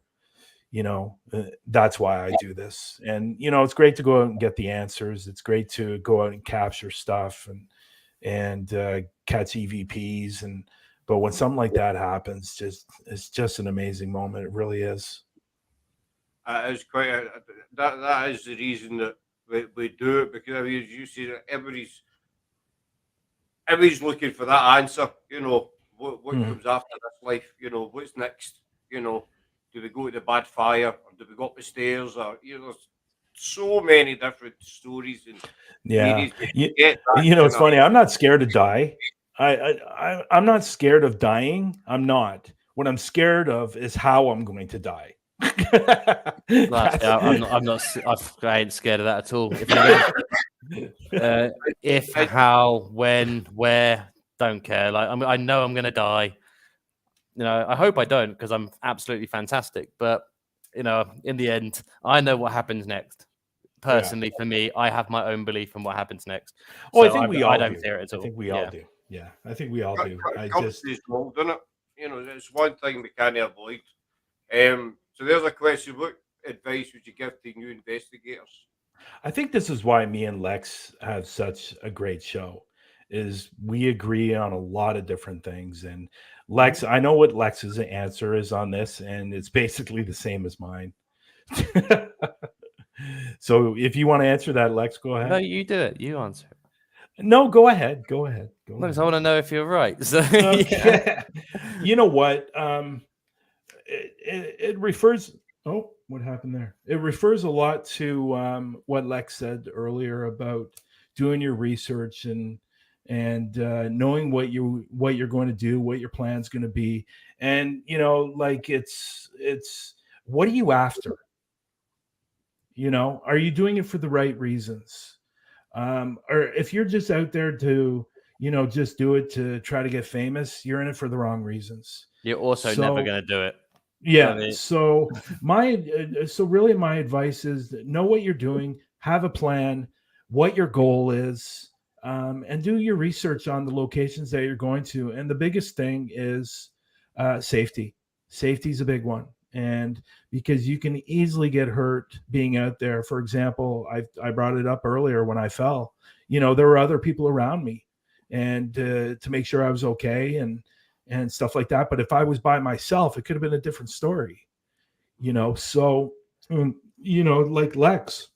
that's why I do this. And, it's great to go out and get the answers. It's great to go out and capture stuff and catch EVPs. But when something like that happens, it's just an amazing moment. It really is. It's quite that is the reason that we do it, because, I mean, as you see, that everybody's looking for that answer. What comes after this life? What's next? Do we go to the bad fire, or do we go up the stairs? Or there's so many different stories and theories. It's funny. I'm not scared to die. I'm not scared of dying. I'm not. What I'm scared of is how I'm going to die. I'm not. I ain't scared of that at all. If, how, when, where, don't care. Like, I know I'm gonna die. I hope I don't, because I'm absolutely fantastic. But in the end, I know what happens next. Personally, for me, I have my own belief in what happens next. Oh, so I think we all don't do. fear it at all. I think we all do. Yeah, I think we all do. It's one thing we can't avoid. So there's a question: what advice would you give to new investigators? I think this is why me and Lex have such a great show, is we agree on a lot of different things. And Lex, I know what Lex's answer is on this, and it's basically the same as mine. So if you want to answer that, Lex, go ahead. No, you do it. You answer it. No, go ahead. Go ahead. Because I want to know if you're right. So, You know what? It refers. Oh, what happened there? It refers a lot to what Lex said earlier about doing your research and knowing what you're going to do, what your plan's going to be, and like it's what are you after? Are you doing it for the right reasons? Or if you're just out there to, just do it to try to get famous, you're in it for the wrong reasons. You're also never going to do it. Yeah. I mean- So so really my advice is that know what you're doing, have a plan, what your goal is, and do your research on the locations that you're going to. And the biggest thing is safety. Safety is a big one. And because you can easily get hurt being out there. For example, I brought it up earlier when I fell. There were other people around me, and to make sure I was okay and stuff like that. But if I was by myself, it could have been a different story. So like Lex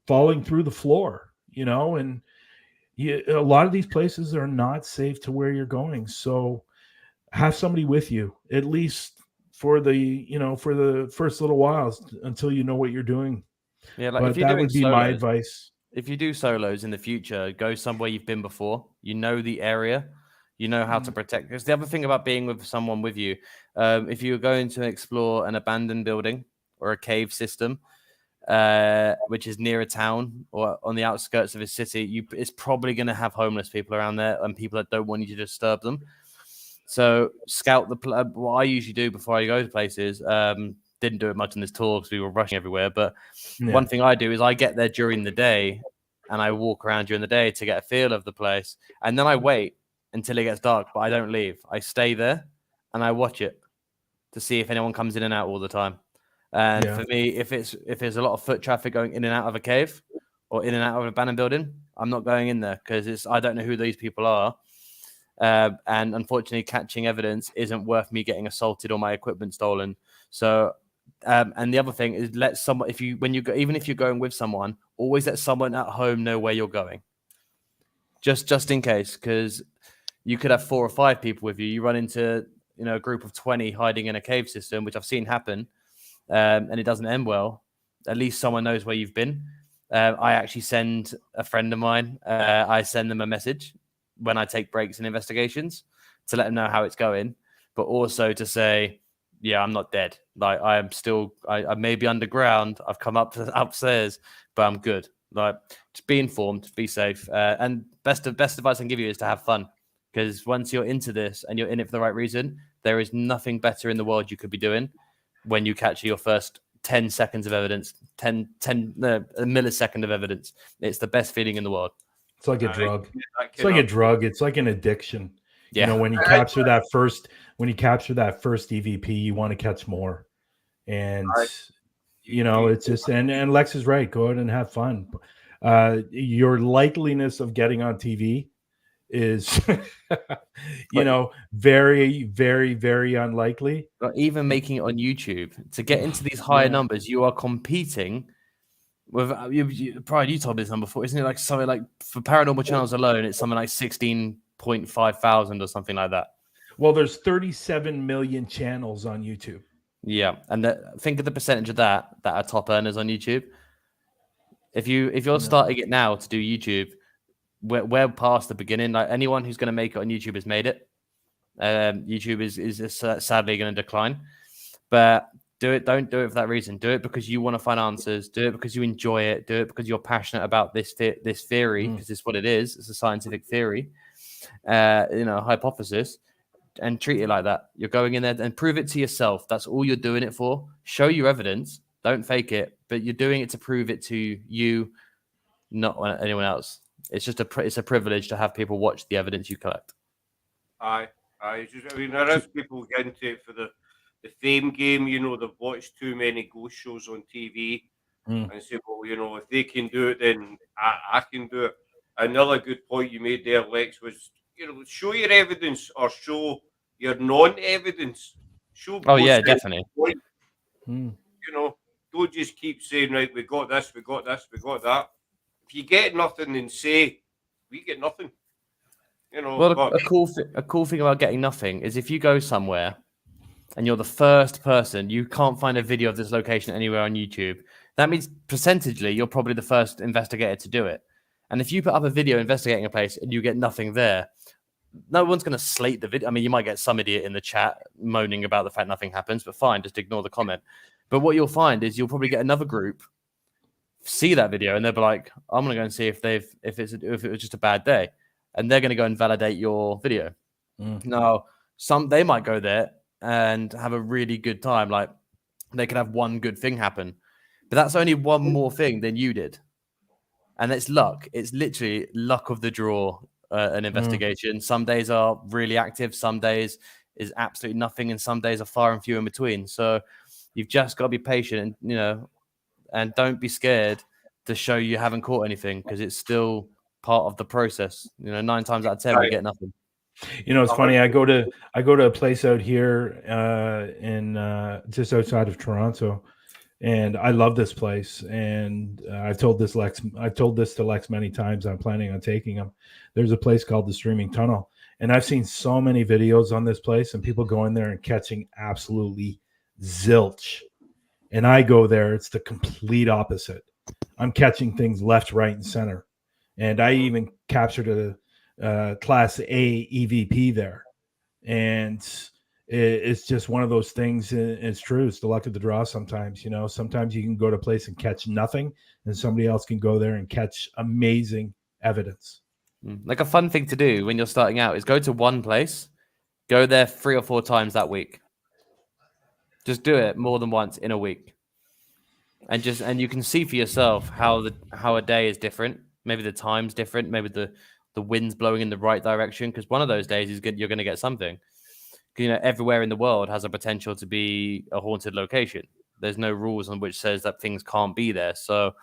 falling through the floor. And a lot of these places are not safe to where you're going. So have somebody with you, at least for the first little whiles until you know what you're doing. Yeah, like but if you're that doing would be solos, my advice. If you do solos in the future, go somewhere you've been before. You know the area, you know how to protect. Because the other thing about being with someone with you, if you're going to explore an abandoned building or a cave system, which is near a town or on the outskirts of a city, it's probably going to have homeless people around there and people that don't want you to disturb them. So scout what I usually do before I go to places. Didn't do it much in this tour because we were rushing everywhere. But one thing I do is I get there during the day and I walk around during the day to get a feel of the place. And then I wait until it gets dark, but I don't leave. I stay there and I watch it to see if anyone comes in and out all the time. And for me, if there's a lot of foot traffic going in and out of a cave or in and out of an abandoned building, I'm not going in there because I don't know who these people are. And unfortunately, catching evidence isn't worth me getting assaulted or my equipment stolen. So, and the other thing is, let someone, even if you're going with someone, always let someone at home know where you're going. Just in case, because you could have 4 or 5 people with you. You run into a group of 20 hiding in a cave system, which I've seen happen, and it doesn't end well. At least someone knows where you've been. I actually send a friend of mine. I send them a message when I take breaks in investigations to let them know how it's going, but also to say, yeah, I'm not dead. Like I am still, I may be underground. I've come upstairs, but I'm good. Like just be informed, be safe. And best advice I can give you is to have fun, because once you're into this and you're in it for the right reason, there is nothing better in the world you could be doing when you catch your first 10 seconds of evidence, a millisecond of evidence. It's the best feeling in the world. It's like a drug. It's like a drug. It's like an addiction. Yeah. When you capture that first EVP, you want to catch more. And it's just and Lex is right. Go out and have fun. Your likeliness of getting on TV is very, very, very unlikely. But even making it on YouTube to get into these higher numbers, you are competing with Brian, you told me this number before, isn't it? Like something like for paranormal channels alone, it's something like 16.5 thousand or something like that. Well, there's 37 million channels on YouTube. Yeah, and think of the percentage of that are top earners on YouTube. If you're starting it now to do YouTube, we're past the beginning. Like anyone who's going to make it on YouTube has made it. YouTube is sadly going to decline, but do it. Don't do it for that reason. Do it because you want to find answers. Do it because you enjoy it. Do it because you're passionate about this theory, because it's what it is. It's a scientific theory, hypothesis, and treat it like that. You're going in there and prove it to yourself. That's all you're doing it for. Show your evidence. Don't fake it, but you're doing it to prove it to you, not anyone else. It's just it's a privilege to have people watch the evidence you collect. Aye. There is people get into it for the fame game. They've watched too many ghost shows on TV and say, well, if they can do it, then I can do it. Another good point you made there, Lex, was show your evidence or show your non-evidence. Show. Oh yeah, definitely. Don't just keep saying, right, we got this, we got this, we got that. If you get nothing, then say we get nothing. Well, a cool thing about getting nothing is if you go somewhere and you're the first person, you can't find a video of this location anywhere on YouTube. That means percentagely you're probably the first investigator to do it. And if you put up a video investigating a place and you get nothing there, no one's going to slate the video. I mean, you might get some idiot in the chat moaning about the fact nothing happens, but fine, just ignore the comment. But what you'll find is you'll probably get another group see that video and they'll be like, I'm gonna go and see if it was just a bad day, and they're gonna go and validate your video. Now, they might go there and have a really good time, like they could have one good thing happen, but that's only one more thing than you did, and it's luck. It's literally luck of the draw. An investigation. Some days are really active, some days is absolutely nothing, and some days are far and few in between. So you've just got to be patient, and and don't be scared to show you haven't caught anything, because it's still part of the process. 9 times out of 10 we get nothing. It's funny. I go to a place out here in just outside of Toronto, and I love this place. And I've told this to Lex many times. I'm planning on taking him. There's a place called the Streaming Tunnel, and I've seen so many videos on this place and people going there and catching absolutely zilch. And I go there, it's the complete opposite. I'm catching things left, right, and center. And I even captured a Class A EVP there. And it's just one of those things. It's true. It's the luck of the draw sometimes. Sometimes you can go to a place and catch nothing, and somebody else can go there and catch amazing evidence. Like a fun thing to do when you're starting out is go to one place, go there 3 or 4 times that week. Just do it more than once in a week. And you can see for yourself how a day is different. Maybe the time's different. Maybe the wind's blowing in the right direction, because one of those days you're going to get something. Everywhere in the world has a potential to be a haunted location. There's no rules on which says that things can't be there. So,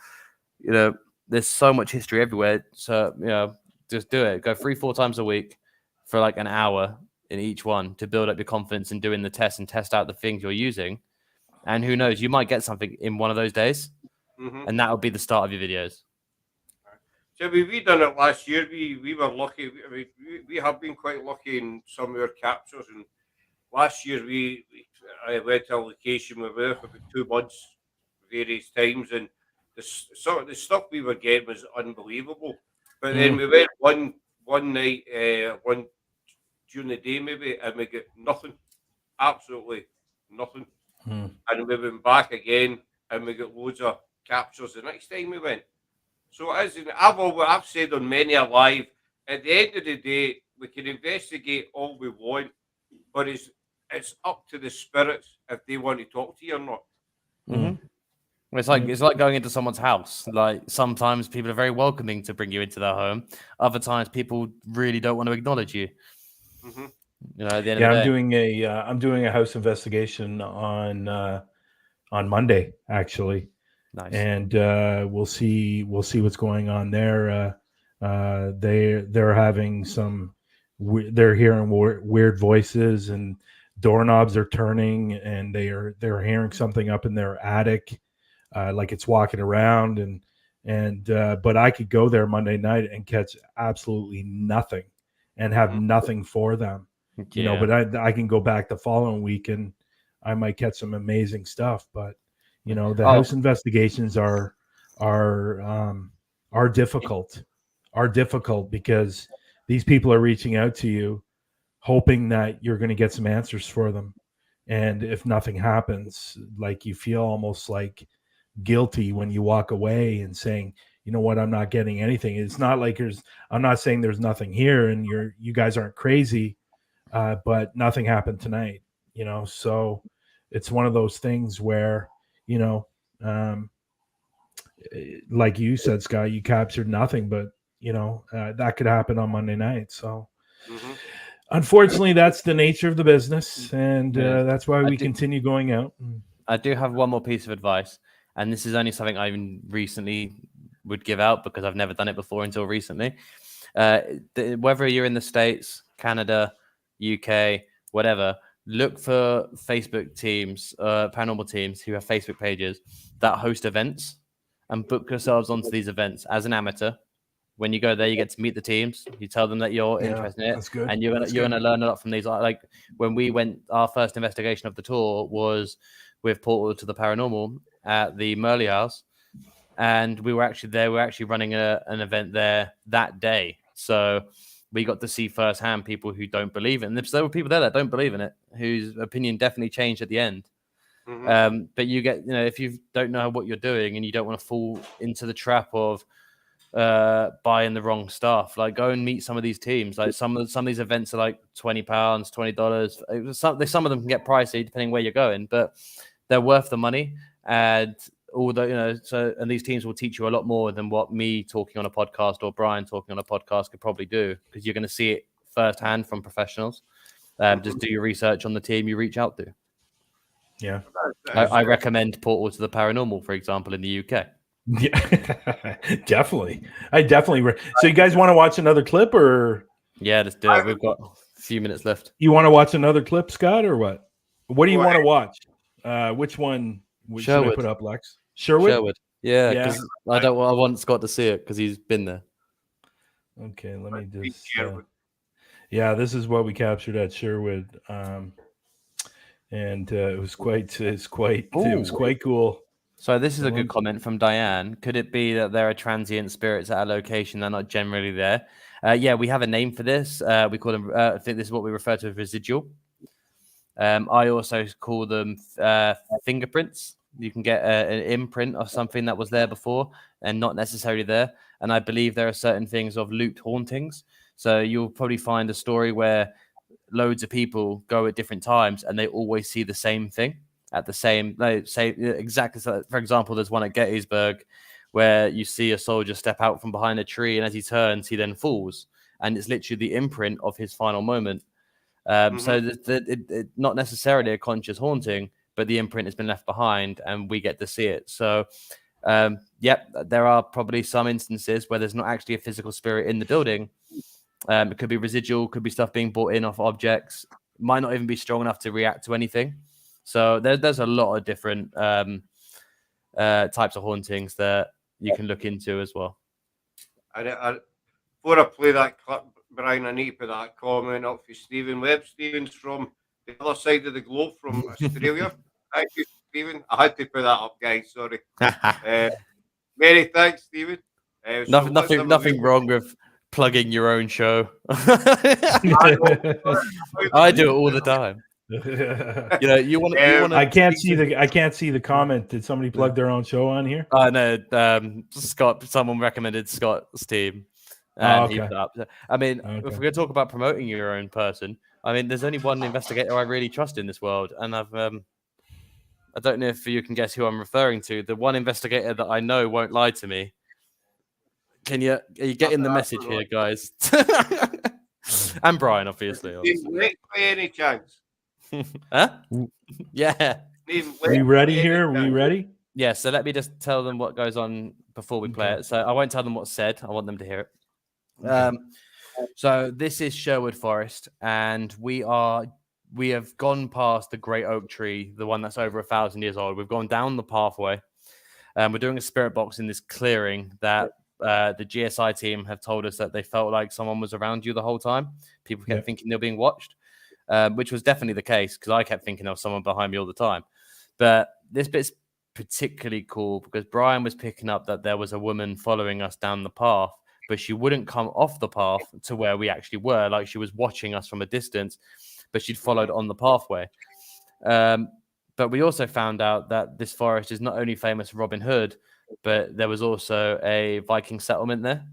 there's so much history everywhere. So, just do it. Go 3-4 times a week for like an hour in each one to build up your confidence in doing the test and test out the things you're using. And who knows, you might get something in one of those days, and that will be the start of your videos. So we done it last year. We were lucky. We have been quite lucky in some of our captures. And last year I went to a location. We were there for about 2 months, various times, and the stuff we were getting was unbelievable. But then we went one night, one during the day maybe, and we get nothing, absolutely nothing. And we went back again, and we got loads of captures the next time we went. So as I've said on many a live, at the end of the day, we can investigate all we want, but it's up to the spirits if they want to talk to you or not. It's like going into someone's house. Like sometimes people are very welcoming to bring you into their home. Other times people really don't want to acknowledge you. At the end of the day. I'm doing a house investigation on Monday actually. Nice. And we'll see what's going on there. They're having they're hearing weird voices, and doorknobs are turning, and they're hearing something up in their attic, like it's walking around, and but I could go there Monday night and catch absolutely nothing and have nothing for them. But I can go back the following week and I might catch some amazing stuff. But the house investigations are difficult because these people are reaching out to you hoping that you're going to get some answers for them. And if nothing happens, like you feel almost like guilty when you walk away and saying, you know what, I'm not getting anything. It's not like I'm not saying there's nothing here and you guys aren't crazy, but nothing happened tonight, so it's one of those things where, like you said, Scott, you captured nothing, but that could happen on Monday night. So unfortunately, that's the nature of the business, and that's why we continue going out. I do have one more piece of advice, and this is only something I even recently would give out because I've never done it before until recently. Whether you're in the States, Canada, UK, whatever, look for Facebook teams, paranormal teams who have Facebook pages that host events, and book yourselves onto these events as an amateur. When you go there, you get to meet the teams. You tell them that you're interested in it, that's good. And you're gonna learn a lot from these. Like when we went, our first investigation of the tour was with Portal to the Paranormal at the Merley House, and we were actually there. We were actually running an event there that day, so we got to see firsthand people who don't believe in it. And there were people there that don't believe in it, whose opinion definitely changed at the end. But you get, if you don't know what you're doing and you don't want to fall into the trap of buying the wrong stuff, like go and meet some of these teams. Like some of these events are like £20, $20. Some of them can get pricey depending where you're going, but they're worth the money. And although and these teams will teach you a lot more than what me talking on a podcast or Bryan talking on a podcast could probably do, because you're going to see it firsthand from professionals. Just do your research on the team you reach out to. Yeah, I recommend Portal to the Paranormal, for example, in the UK. Yeah, definitely. So you guys want to watch another clip, or? Yeah, let's do it. We've got a few minutes left. You want to watch another clip, Scott, or what? What do you want to watch? Which one should I put up, Lex? Sherwood? Yeah, because I want Scott to see it because he's been there. Okay, let me just. Yeah, this is what we captured at Sherwood, and it was quite cool. So this is a good comment from Diane. Could it be that there are transient spirits at a location that are not generally there? Yeah, we have a name for this. We call them. I think this is what we refer to as residual. I also call them fingerprints. You can get an imprint of something that was there before and not necessarily there. And I believe there are certain things of looped hauntings. So you'll probably find a story where loads of people go at different times and they always see the same thing at the same, exactly. So for example, there's one at Gettysburg where you see a soldier step out from behind a tree, and as he turns, he then falls. And it's literally the imprint of his final moment. So it's not necessarily a conscious haunting, but the imprint has been left behind and we get to see it. So, there are probably some instances where there's not actually a physical spirit in the building. It could be residual, could be stuff being brought in off objects, might not even be strong enough to react to anything. So there's a lot of different types of hauntings that you can look into as well. Before I play that clip, Bryan, I need to put that comment up for Stephen Webb. Stephen's from the other side of the globe, from Australia. Thank you, Stephen. I had to put that up, guys. Sorry. Many thanks, Stephen. Nothing wrong with plugging your own show. I do it all the time. You want. I can't see the comment. Did somebody plug their own show on here? No. Scott. Someone recommended Scott's team. And he put up. I mean, if we're going to talk about promoting your own person, I mean, there's only one investigator I really trust in this world, and I don't know if you can guess who I'm referring to. The one investigator that I know won't lie to me. Are you getting the message here, guys? And Bryan, obviously. By any chance? Huh? Yeah. We ready here? We ready? Yeah. So let me just tell them what goes on before we play it. So I won't tell them what's said. I want them to hear it. Okay. So this is Sherwood Forest, and we have gone past the great oak tree, the one that's over 1,000 years old. We've gone down the pathway. We're doing a spirit box in this clearing that the GSI team have told us that they felt like someone was around you the whole time. People kept thinking they were being watched, which was definitely the case, because I kept thinking there was someone behind me all the time. But this bit's particularly cool because Bryan was picking up that there was a woman following us down the path, but she wouldn't come off the path to where we actually were. Like, she was watching us from a distance, but she'd followed on the pathway. But we also found out that this forest is not only famous for Robin Hood, but there was also a Viking settlement there,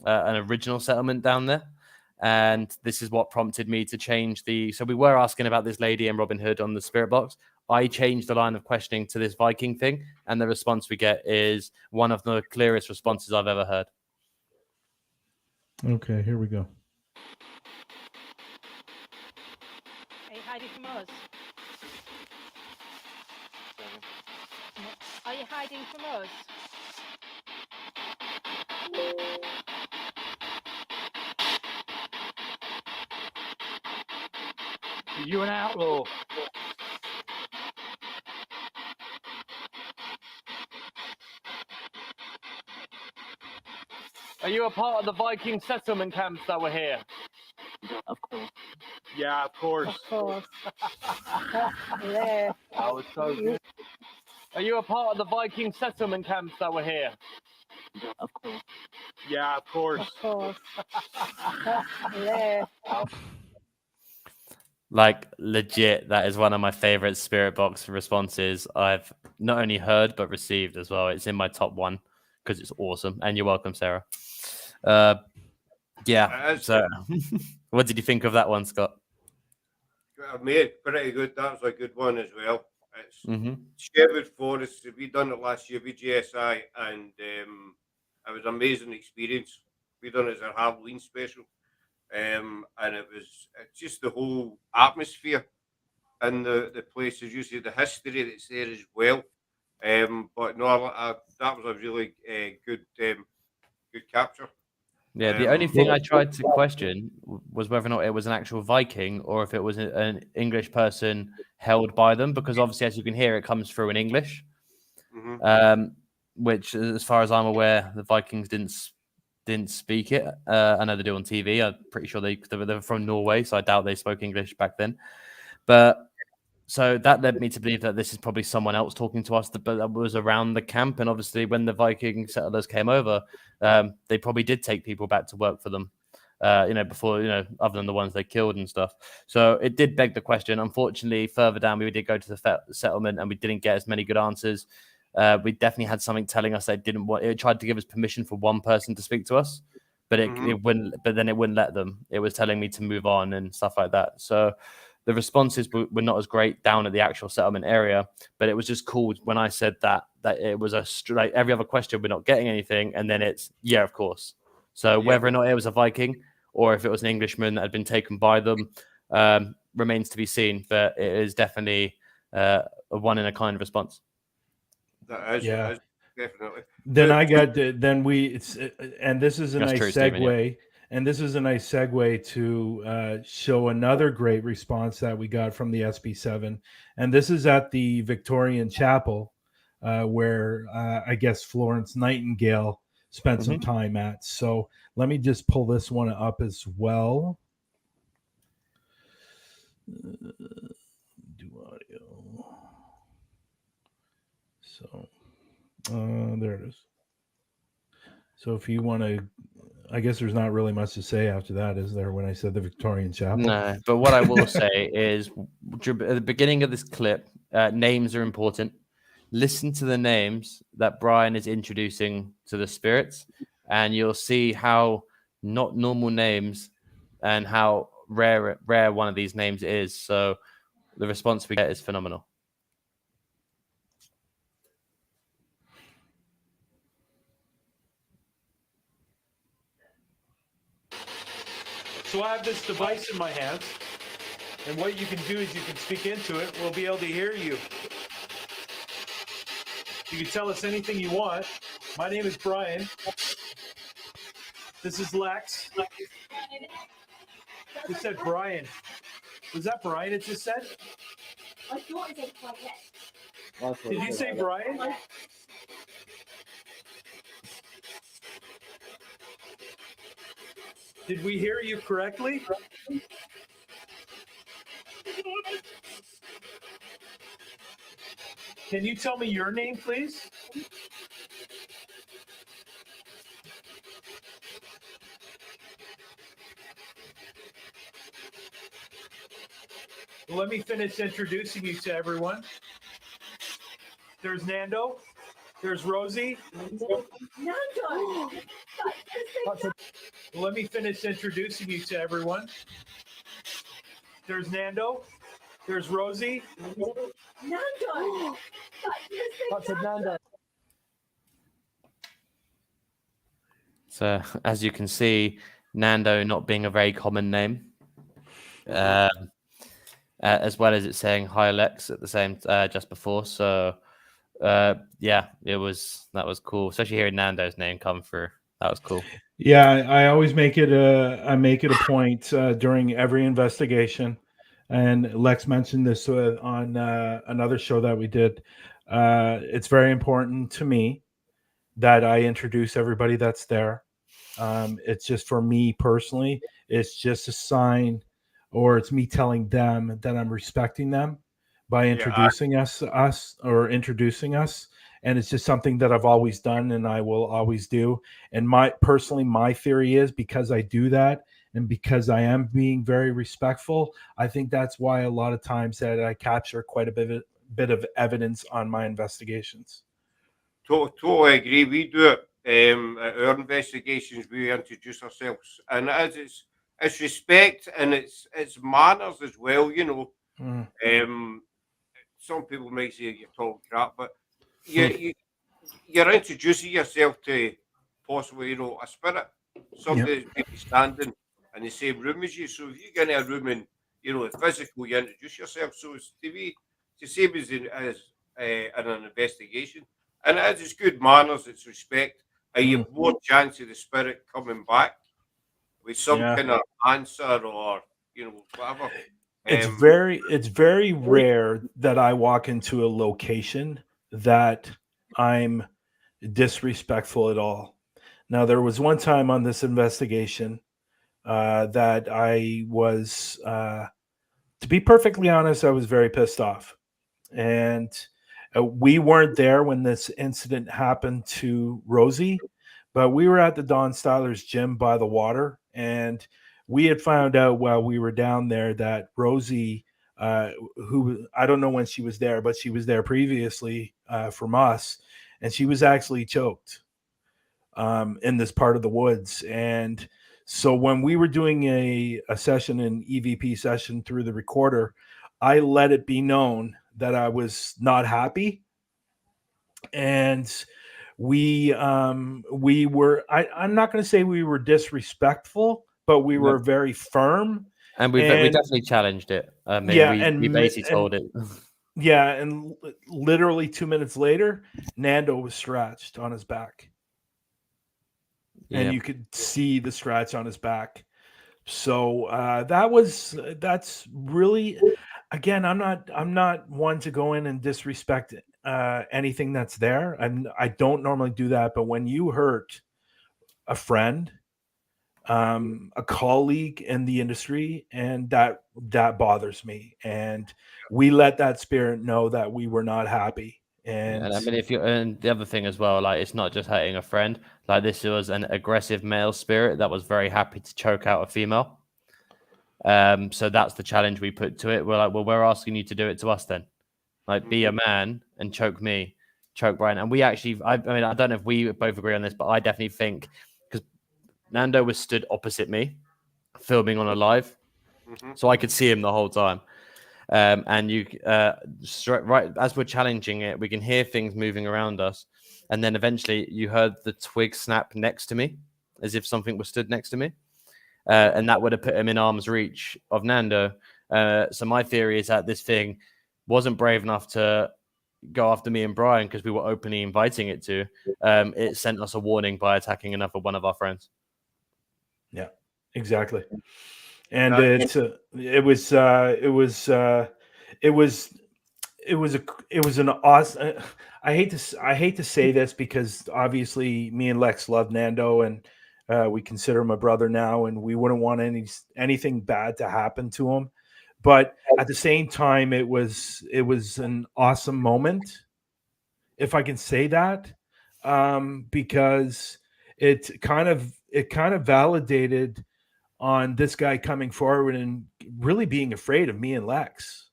an original settlement down there. And this is what prompted me to change so we were asking about this lady and Robin Hood on the spirit box. I changed the line of questioning to this Viking thing, and the response we get is one of the clearest responses I've ever heard. Okay, here we go. Are you hiding from us? Are you hiding from us? Are you an outlaw? Are you a part of the Viking settlement camps that were here? Of course. Yeah, of course. Of course. Yeah. That was so good. Are you a part of the Viking settlement camps that were here? Of course. Yeah, of course. Of course. Yeah. Like legit, that is one of my favorite Spirit Box responses I've not only heard but received as well. It's in my top one because it's awesome. And you're welcome, Sarah. Yeah. It is. So, what did you think of that one, Scott? I made pretty good. That was a good one as well. It's Mm-hmm. Sherwood Forest. We done it last year with GSI, and it was an amazing experience. We done it as a Halloween special, and it's just the whole atmosphere and the place is usually the history that's there as well. But no, that was a really good good capture. Yeah, the only thing Well- I tried to question was whether or not it was an actual Viking or if it was an English person held by them, because obviously, as you can hear, it comes through in English. Mhm. Which, as far as I'm aware, the Vikings didn't speak it. I know they do on TV. I'm pretty sure they were from Norway, so I doubt they spoke English back then. But so that led me to believe that this is probably someone else talking to us that was around the camp. And obviously, when the Viking settlers came over, they probably did take people back to work for them, before, other than the ones they killed and stuff. So it did beg the question. Unfortunately, further down, we did go to the settlement and we didn't get as many good answers. We definitely had something telling us they didn't want. It tried to give us permission for one person to speak to us, but it wouldn't. But then it wouldn't let them. It was telling me to move on and stuff like that. So the responses were not as great down at the actual settlement area, but it was just cool when I said that it was like every other question, we're not getting anything, and then it's yeah, of course. So whether or not it was a Viking or if it was an Englishman that had been taken by them remains to be seen. But it is definitely a one in a kind response. That is, Yeah. it is, definitely. Then But- I got then we it's and this is a That's nice true, segue. Stephen, yeah. And this is a nice segue to show another great response that we got from the SB7. And this is at the Victorian Chapel, where I guess Florence Nightingale spent some time at. So let me just pull this one up as well. Do audio. So there it is. So if you want to, I guess there's not really much to say after that, is there, when I said the Victorian Chapel? No, but what I will say is at the beginning of this clip, names are important. Listen to the names that Bryan is introducing to the spirits, and you'll see how not normal names and how rare one of these names is. So the response we get is phenomenal. So I have this device in my hands, and what you can do is you can speak into it. We'll be able to hear you. You can tell us anything you want. My name is Bryan. This is Lex. It said Bryan. Was that Bryan it just said? I thought it said quite Did you say Bryan? Did we hear you correctly? Can you tell me your name, please? Well, let me finish introducing you to everyone. There's Nando. There's Rosie. Nando! Well, let me finish introducing you to everyone. There's Nando. There's Rosie. Nando! Nando. So as you can see, Nando not being a very common name, as well as it saying "Hi Lex" at the same just before. So yeah, that was cool, especially hearing Nando's name come through. That was cool. Yeah, I always make it a point during every investigation, and Lex mentioned this on another show that we did. It's very important to me that I introduce everybody that's there. It's just, for me personally, it's just a sign, or it's me telling them that I'm respecting them by introducing us, and it's just something that I've always done and I will always do. And my theory is, because I do that and because I am being very respectful, I think that's why a lot of times that I capture quite a bit of evidence on my investigations. Totally agree. We do it at our investigations. We introduce ourselves, and it's respect and it's manners as well. You know, some people might say you're talking crap, but you're introducing yourself to possibly, you know, a spirit, somebody that's maybe standing in the same room as you. So if you get in a room and, you know, physical, you introduce yourself. So it's the same as in an investigation. And it's good manners, it's respect, and you've more chance of the spirit coming back with some kind of answer or, you know, whatever. It's very rare that I walk into a location that I'm disrespectful at all. Now, there was one time on this investigation that I was, to be perfectly honest, I was very pissed off. And we weren't there when this incident happened to Rosie, but we were at the Don Styler's gym by the water, and we had found out while we were down there that Rosie, who I don't know when she was there, but she was there previously from us, and she was actually choked in this part of the woods. And so when we were doing a session, an EVP session through the recorder, I let it be known that I was not happy. And we were, I'm not going to say we were disrespectful, but we were very firm. And we definitely challenged it. I mean, we basically told it. Yeah, and literally 2 minutes later, Nando was scratched on his back. And you could see the scratch on his back. So that's really, again, I'm not one to go in and disrespect anything that's there. And I don't normally do that. But when you hurt a friend, a colleague in the industry, and that bothers me. And we let that spirit know that we were not happy. And I mean, and the other thing as well, like, it's not just hurting a friend. Like, this was an aggressive male spirit that was very happy to choke out a female. So that's the challenge we put to it. We're like, well, we're asking you to do it to us then. Like, be a man and choke me, choke Bryan. And we actually, I mean, I don't know if we both agree on this, but I definitely think, because Nando was stood opposite me, filming on a live, so I could see him the whole time. And you, right as we're challenging it, we can hear things moving around us, and then eventually you heard the twig snap next to me, as if something was stood next to me, and that would have put him in arm's reach of Nando. So my theory is that this thing wasn't brave enough to go after me and Bryan because we were openly inviting it to. It sent us a warning by attacking another one of our friends. Yeah, exactly. And it was an awesome. I hate to say this because obviously me and Lex love Nando, and we consider him a brother now, and we wouldn't want anything bad to happen to him. But at the same time, it was an awesome moment, if I can say that, because it kind of validated on this guy coming forward and really being afraid of me and Lex,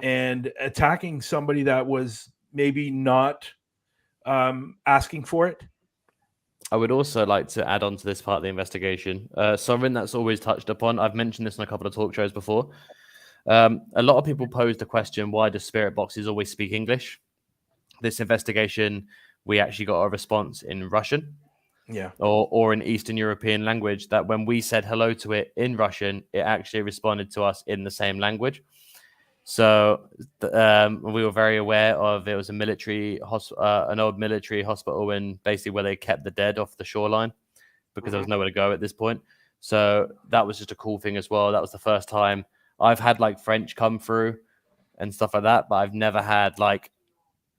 and attacking somebody that was maybe not asking for it. I would also like to add on to this part of the investigation, something that's always touched upon. I've mentioned this in a couple of talk shows before. A lot of people pose the question, why do spirit boxes always speak English? This investigation, we actually got a response in Russian. Yeah. Or in Eastern European language, that when we said hello to it in Russian, it actually responded to us in the same language. So we were very aware of it was an old military hospital, and basically where they kept the dead off the shoreline because there was nowhere to go at this point. So that was just a cool thing as well. That was the first time I've had like French come through and stuff like that, but I've never had like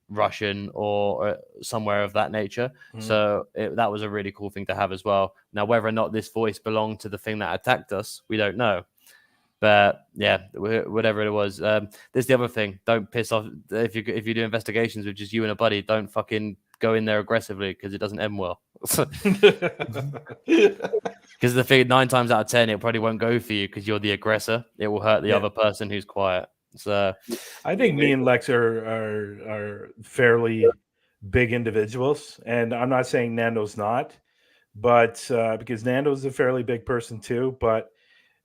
Russian or somewhere of that nature. So that was a really cool thing to have as well. Now, whether or not this voice belonged to the thing that attacked us, we don't know. But yeah, whatever it was. There's the other thing. Don't piss off if you do investigations with just you and a buddy. Don't fucking go in there aggressively because it doesn't end well. Because the thing, 9 times out of 10, it probably won't go for you because you're the aggressor. It will hurt the other person who's quiet. So I think me and Lex are fairly big individuals, and I'm not saying Nando's not, but because Nando's a fairly big person too, but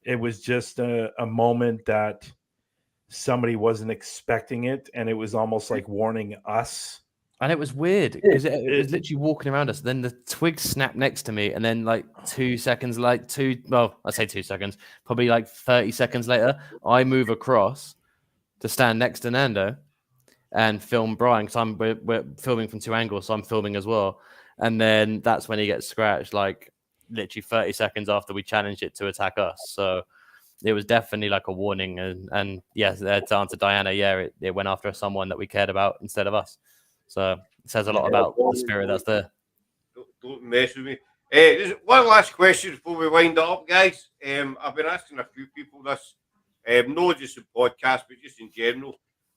it was just a moment that somebody wasn't expecting it, and it was almost like warning us. And it was weird because it was literally walking around us. Then the twig snapped next to me, and then like 2 seconds, well, I say 2 seconds, probably like 30 seconds later, I move across to stand next to Nando and film Bryan because we're filming from 2 angles, so I'm filming as well. And then that's when he gets scratched, like literally 30 seconds after we challenged it to attack us. So it was definitely like a warning. And yes, to answer Diana, yeah, it went after someone that we cared about instead of us. So it says a lot about the spirit that's there. Don't mess with me. There's one last question before we wind up, guys. I've been asking a few people this, not just in podcast, but just in general.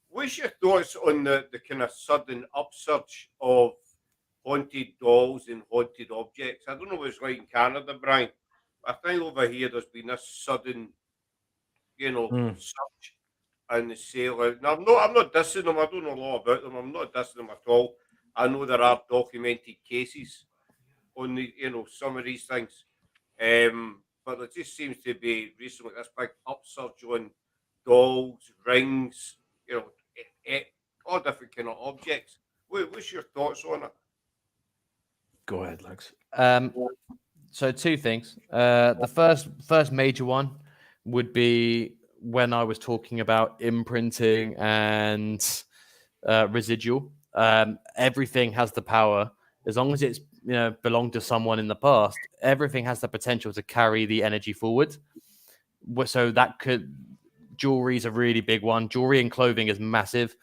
What's your thoughts on the kind of sudden upsurge of haunted dolls and haunted objects? I don't know what it's like in Canada, Brian. I think over here there's been this sudden, surge and the sale. Now, I'm not dissing them. I don't know a lot about them. I'm not dissing them at all. I know there are documented cases on the, some of these things. But there just seems to be recently this big upsurge on dolls, rings, all different kind of objects. What's your thoughts on it? Go ahead, Lex. So 2 things. The first major one would be when I was talking about imprinting and residual. Everything has the power, as long as it's belonged to someone in the past. Everything has the potential to carry the energy forward. So that could, jewelry is a really big one. Jewelry and clothing is massive.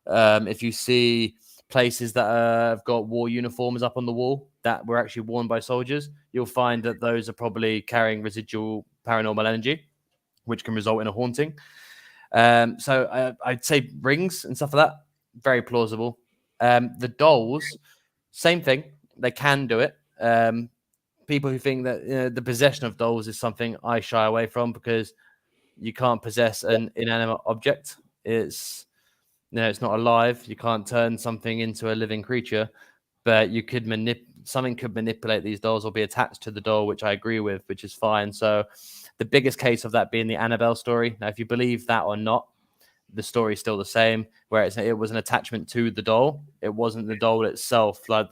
If you see places that have got war uniforms up on the wall that were actually worn by soldiers, you'll find that those are probably carrying residual paranormal energy, which can result in a haunting. So I'd say rings and stuff like that, very plausible. The dolls, same thing. They can do it. People who think that the possession of dolls is something I shy away from, because you can't possess an inanimate object. It's it's not alive. You can't turn something into a living creature, but you could something could manipulate these dolls or be attached to the doll, which I agree with, which is fine. So the biggest case of that being the Annabelle story. Now, if you believe that or not, the story is still the same, where it was an attachment to the doll. It wasn't the doll itself. Like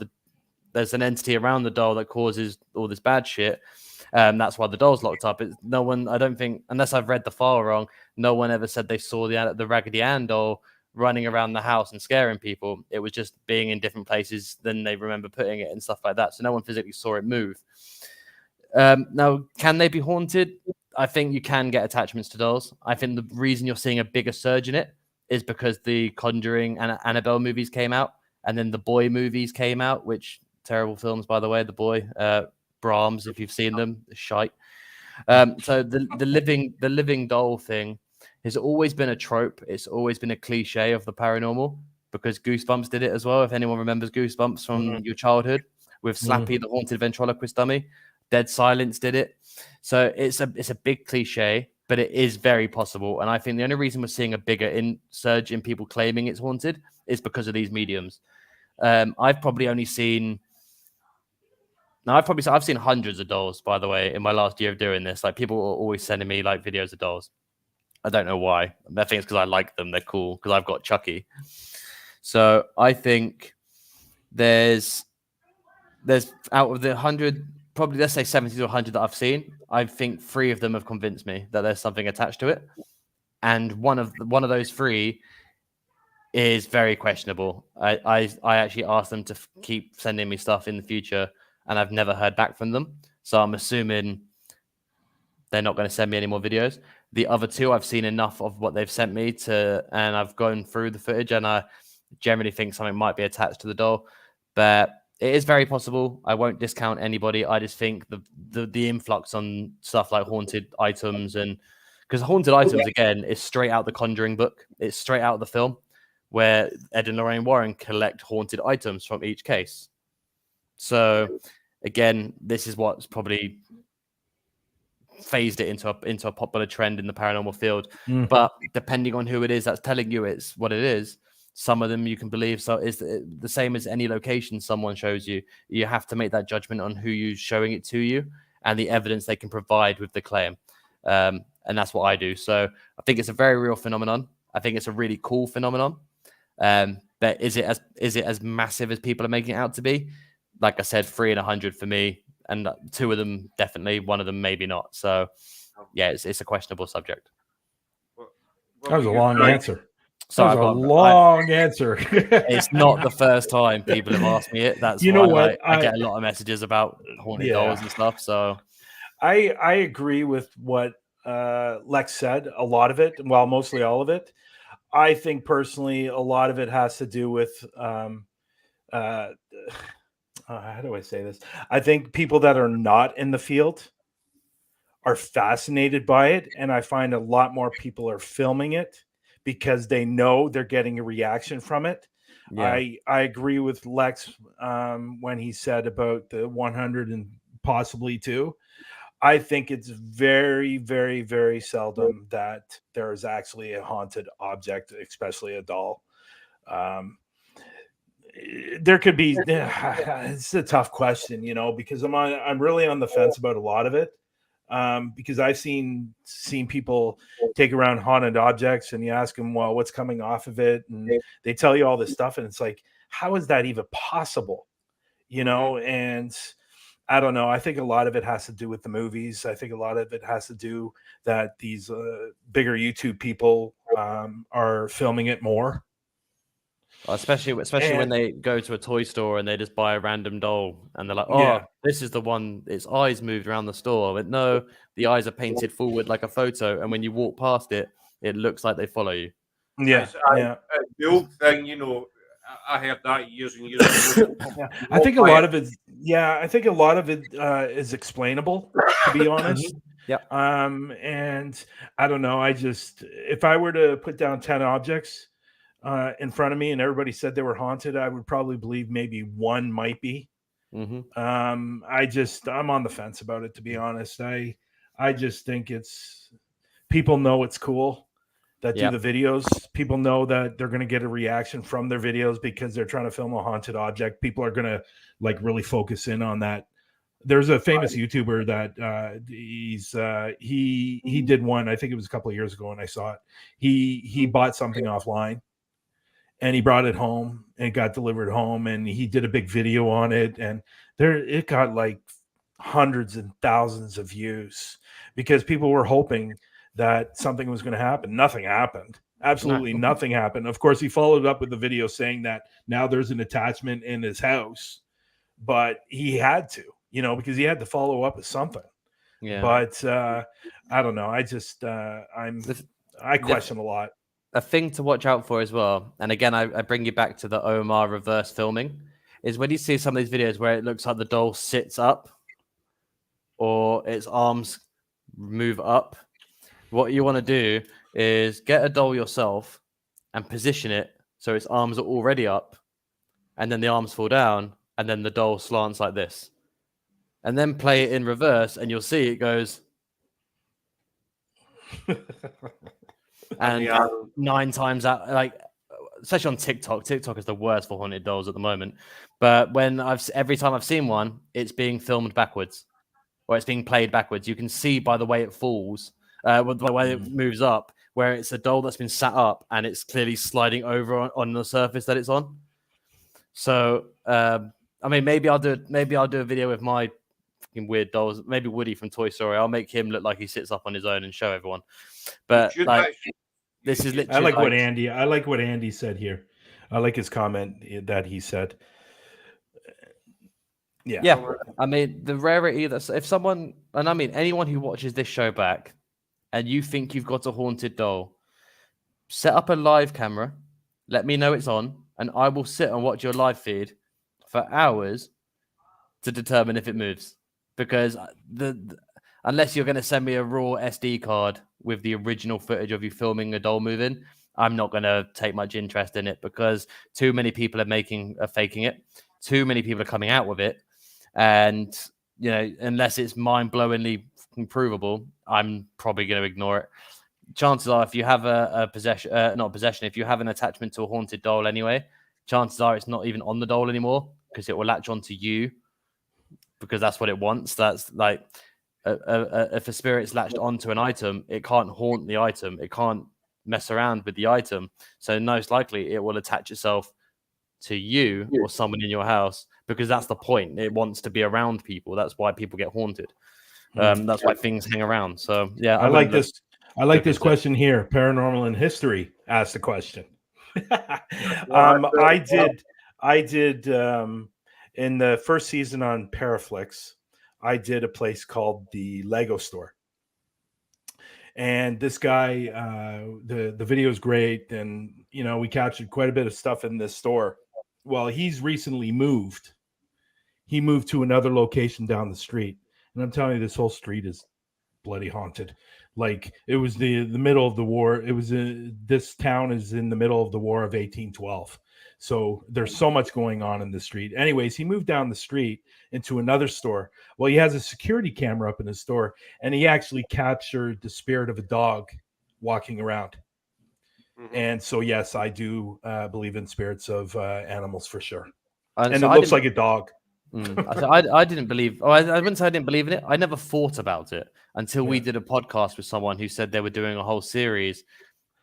there's an entity around the doll that causes all this bad shit. That's why the doll's locked up. No one, I don't think, unless I've read the file wrong, no one ever said they saw the Raggedy Ann doll running around the house and scaring people. It was just being in different places than they remember putting it and stuff like that. So no one physically saw it move. Now, can they be haunted? I think you can get attachments to dolls. I think the reason you're seeing a bigger surge in it is because the Conjuring and Annabelle movies came out, and then the Boy movies came out, which terrible films, by the way. The Boy, Brahms, if you've seen them, shite. So the living doll thing has always been a trope. It's always been a cliche of the paranormal, because Goosebumps did it as well. If anyone remembers Goosebumps from your childhood, with Slappy, the haunted ventriloquist dummy. Dead Silence did it. So it's a big cliche, but it is very possible. And I think the only reason we're seeing a bigger surge in people claiming it's haunted is because of these mediums. I've seen hundreds of dolls, by the way, in my last year of doing this. Like, people are always sending me like videos of dolls. I don't know why. I think it's because I like them. They're cool, because I've got Chucky. So I think there's out of the 100, probably let's say 70 to 100 that I've seen, I think 3 of them have convinced me that there's something attached to it. And one of those 3 is very questionable. I actually asked them to keep sending me stuff in the future, and I've never heard back from them. So I'm assuming they're not going to send me any more videos. The other 2, I've seen enough of what they've sent me and I've gone through the footage, and I generally think something might be attached to the doll. But it is very possible. I won't discount anybody. I just think the influx on stuff like haunted items, and because haunted items, again, is straight out the Conjuring book. It's straight out of the film, where Ed and Lorraine Warren collect haunted items from each case. So again, this is what's probably phased it into a popular trend in the paranormal field. But depending on who it is that's telling you it's what it is, some of them you can believe. So it's the same as any location someone shows you. You have to make that judgment on who you're showing it to you and the evidence they can provide with the claim. And that's what I do. So I think it's a very real phenomenon. I think it's a really cool phenomenon. But is it as massive as people are making it out to be? Like I said, 3 in 100 for me, and 2 of them definitely, 1 of them maybe not. So yeah, it's a questionable subject. That was a long answer. So that was a long answer. It's not the first time people have asked me it. That's you why know what? I get a lot of messages about haunted dolls and stuff. So I agree with what Lex said. A lot of it, well, mostly all of it. I think personally, a lot of it has to do with how do I say this? I think people that are not in the field are fascinated by it, and I find a lot more people are filming it because they know they're getting a reaction from it. yeah. I agree with Lex when he said about the 100 and possibly 2. I think it's very, very, very seldom that there is actually a haunted object, especially a doll. There could be. It's a tough question, you know, because I'm really on the fence about a lot of it. Because I've seen people take around haunted objects, and you ask them, well, what's coming off of it, and they tell you all this stuff, and it's like, how is that even possible, you know? And I don't know. I think a lot of it has to do with the movies. I think a lot of it has to do that these bigger YouTube people are filming it more. Especially when they go to a toy store and they just buy a random doll and they're like, oh, Yeah. this is the one, its eyes moved around the store. But no, the eyes are painted forward like a photo. And when you walk past it, it looks like they follow you. Yeah. The old thing, you know, I heard that years and years ago. I think a lot of it, I think a lot of it is explainable, to be honest. Yeah. And I don't know. If I were to put down 10 objects in front of me and everybody said they were haunted, I would probably believe maybe 1 might be. I'm on the fence about it, to be honest. I just think people know it's cool that do the videos. People know that they're going to get a reaction from their videos because they're trying to film a haunted object. People are going to like really focus in on that. There's a famous YouTuber that he did one, I think it was a couple of years ago, and I saw it. He bought something offline and he brought it home and it got delivered home, and he did a big video on it, and it got like hundreds and thousands of views because people were hoping that something was going to happen. Nothing happened. Absolutely nothing happened. Of course, he followed up with the video saying that now there's an attachment in his house, but he had to, you know, because he had to follow up with something. Yeah. But I don't know. I just I question a lot. A thing to watch out for as well, and again, I bring you back to the Omar reverse filming, is when you see some of these videos where it looks like the doll sits up or its arms move up. What you want to do is get a doll yourself and position it so its arms are already up, and then the arms fall down, and then the doll slants like this. And then play it in reverse, and you'll see it goes. And 9 times out, like especially on TikTok is the worst for haunted dolls at the moment. But every time I've seen one, it's being filmed backwards, or it's being played backwards. You can see by the way it falls, the way it moves up, where it's a doll that's been sat up and it's clearly sliding over on the surface that it's on. So, I mean, maybe I'll do a video with my fucking weird dolls. Maybe Woody from Toy Story. I'll make him look like he sits up on his own and show everyone. But like, this is literally. I like what Andy said here. I like his comment that he said. Yeah. I mean, the rarity that if someone, and I mean anyone who watches this show back, and you think you've got a haunted doll, set up a live camera, let me know it's on, and I will sit and watch your live feed for hours to determine if it moves. Because unless you're going to send me a raw SD card with the original footage of you filming a doll moving, I'm not going to take much interest in it because too many people are faking it. Too many people are coming out with it. And, you know, unless it's mind-blowingly provable, I'm probably going to ignore it. Chances are, if you have a possession, not a possession, if you have an attachment to a haunted doll anyway, chances are it's not even on the doll anymore because it will latch onto you because that's what it wants. That's like, if a spirit's latched onto an item, it can't haunt the item. It can't mess around with the item. So most likely it will attach itself to you or someone in your house because that's the point. It wants to be around people. That's why people get haunted. That's why things hang around. So yeah, I like this. I like this into it. question here. Paranormal in History asked the question. I did in the first season on Paraflix, I did a place called the Lego store. And this guy, the video is great. And, you know, we captured quite a bit of stuff in this store. Well, he's recently moved. He moved to another location down the street. And I'm telling you, this whole street is bloody haunted. Like, it was the middle of the war. It was this town is in the middle of the War of 1812. So there's so much going on in the street. Anyways, he moved down the street into another store. Well, he has a security camera up in his store, and he actually captured the spirit of a dog walking around. And so, yes, I do believe in spirits of animals for sure. And so it looks like a dog. I didn't believe. I wouldn't say I didn't believe in it. I never thought about it until we did a podcast with someone who said they were doing a whole series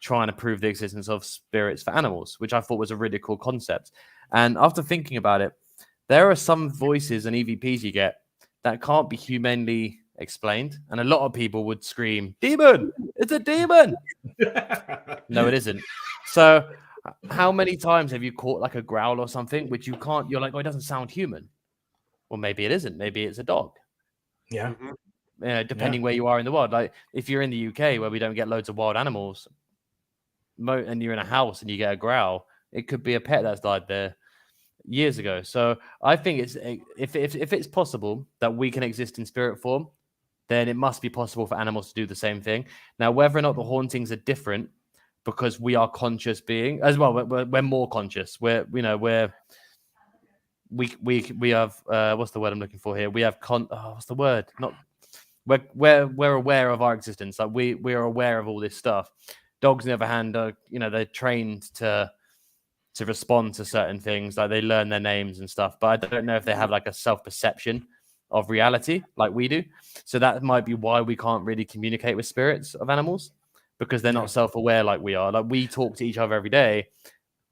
trying to prove the existence of spirits for animals, which I thought was a really cool concept. And after thinking about it, there are some voices and EVPs you get that can't be humanly explained, and a lot of people would scream, "Demon! It's a demon!" No, it isn't. So, how many times have you caught like a growl or something which you can't? You're like, "Oh, it doesn't sound human." Well, maybe it isn't. Maybe it's a dog. Yeah. Depending where you are in the world. Like if you're in the UK where we don't get loads of wild animals, and you're in a house and you get a growl, it could be a pet that's died there years ago. So I think it's if it's possible that we can exist in spirit form, then it must be possible for animals to do the same thing. Now, whether or not the hauntings are different because we are conscious being as well, we're more conscious. We have what's the word I'm looking for here? We have what's the word? Not we're aware of our existence. Like we are aware of all this stuff. Dogs, on the other hand, are they're trained to respond to certain things. Like they learn their names and stuff. But I don't know if they have like a self-perception of reality like we do. So that might be why we can't really communicate with spirits of animals because they're not self-aware like we are. Like we talk to each other every day.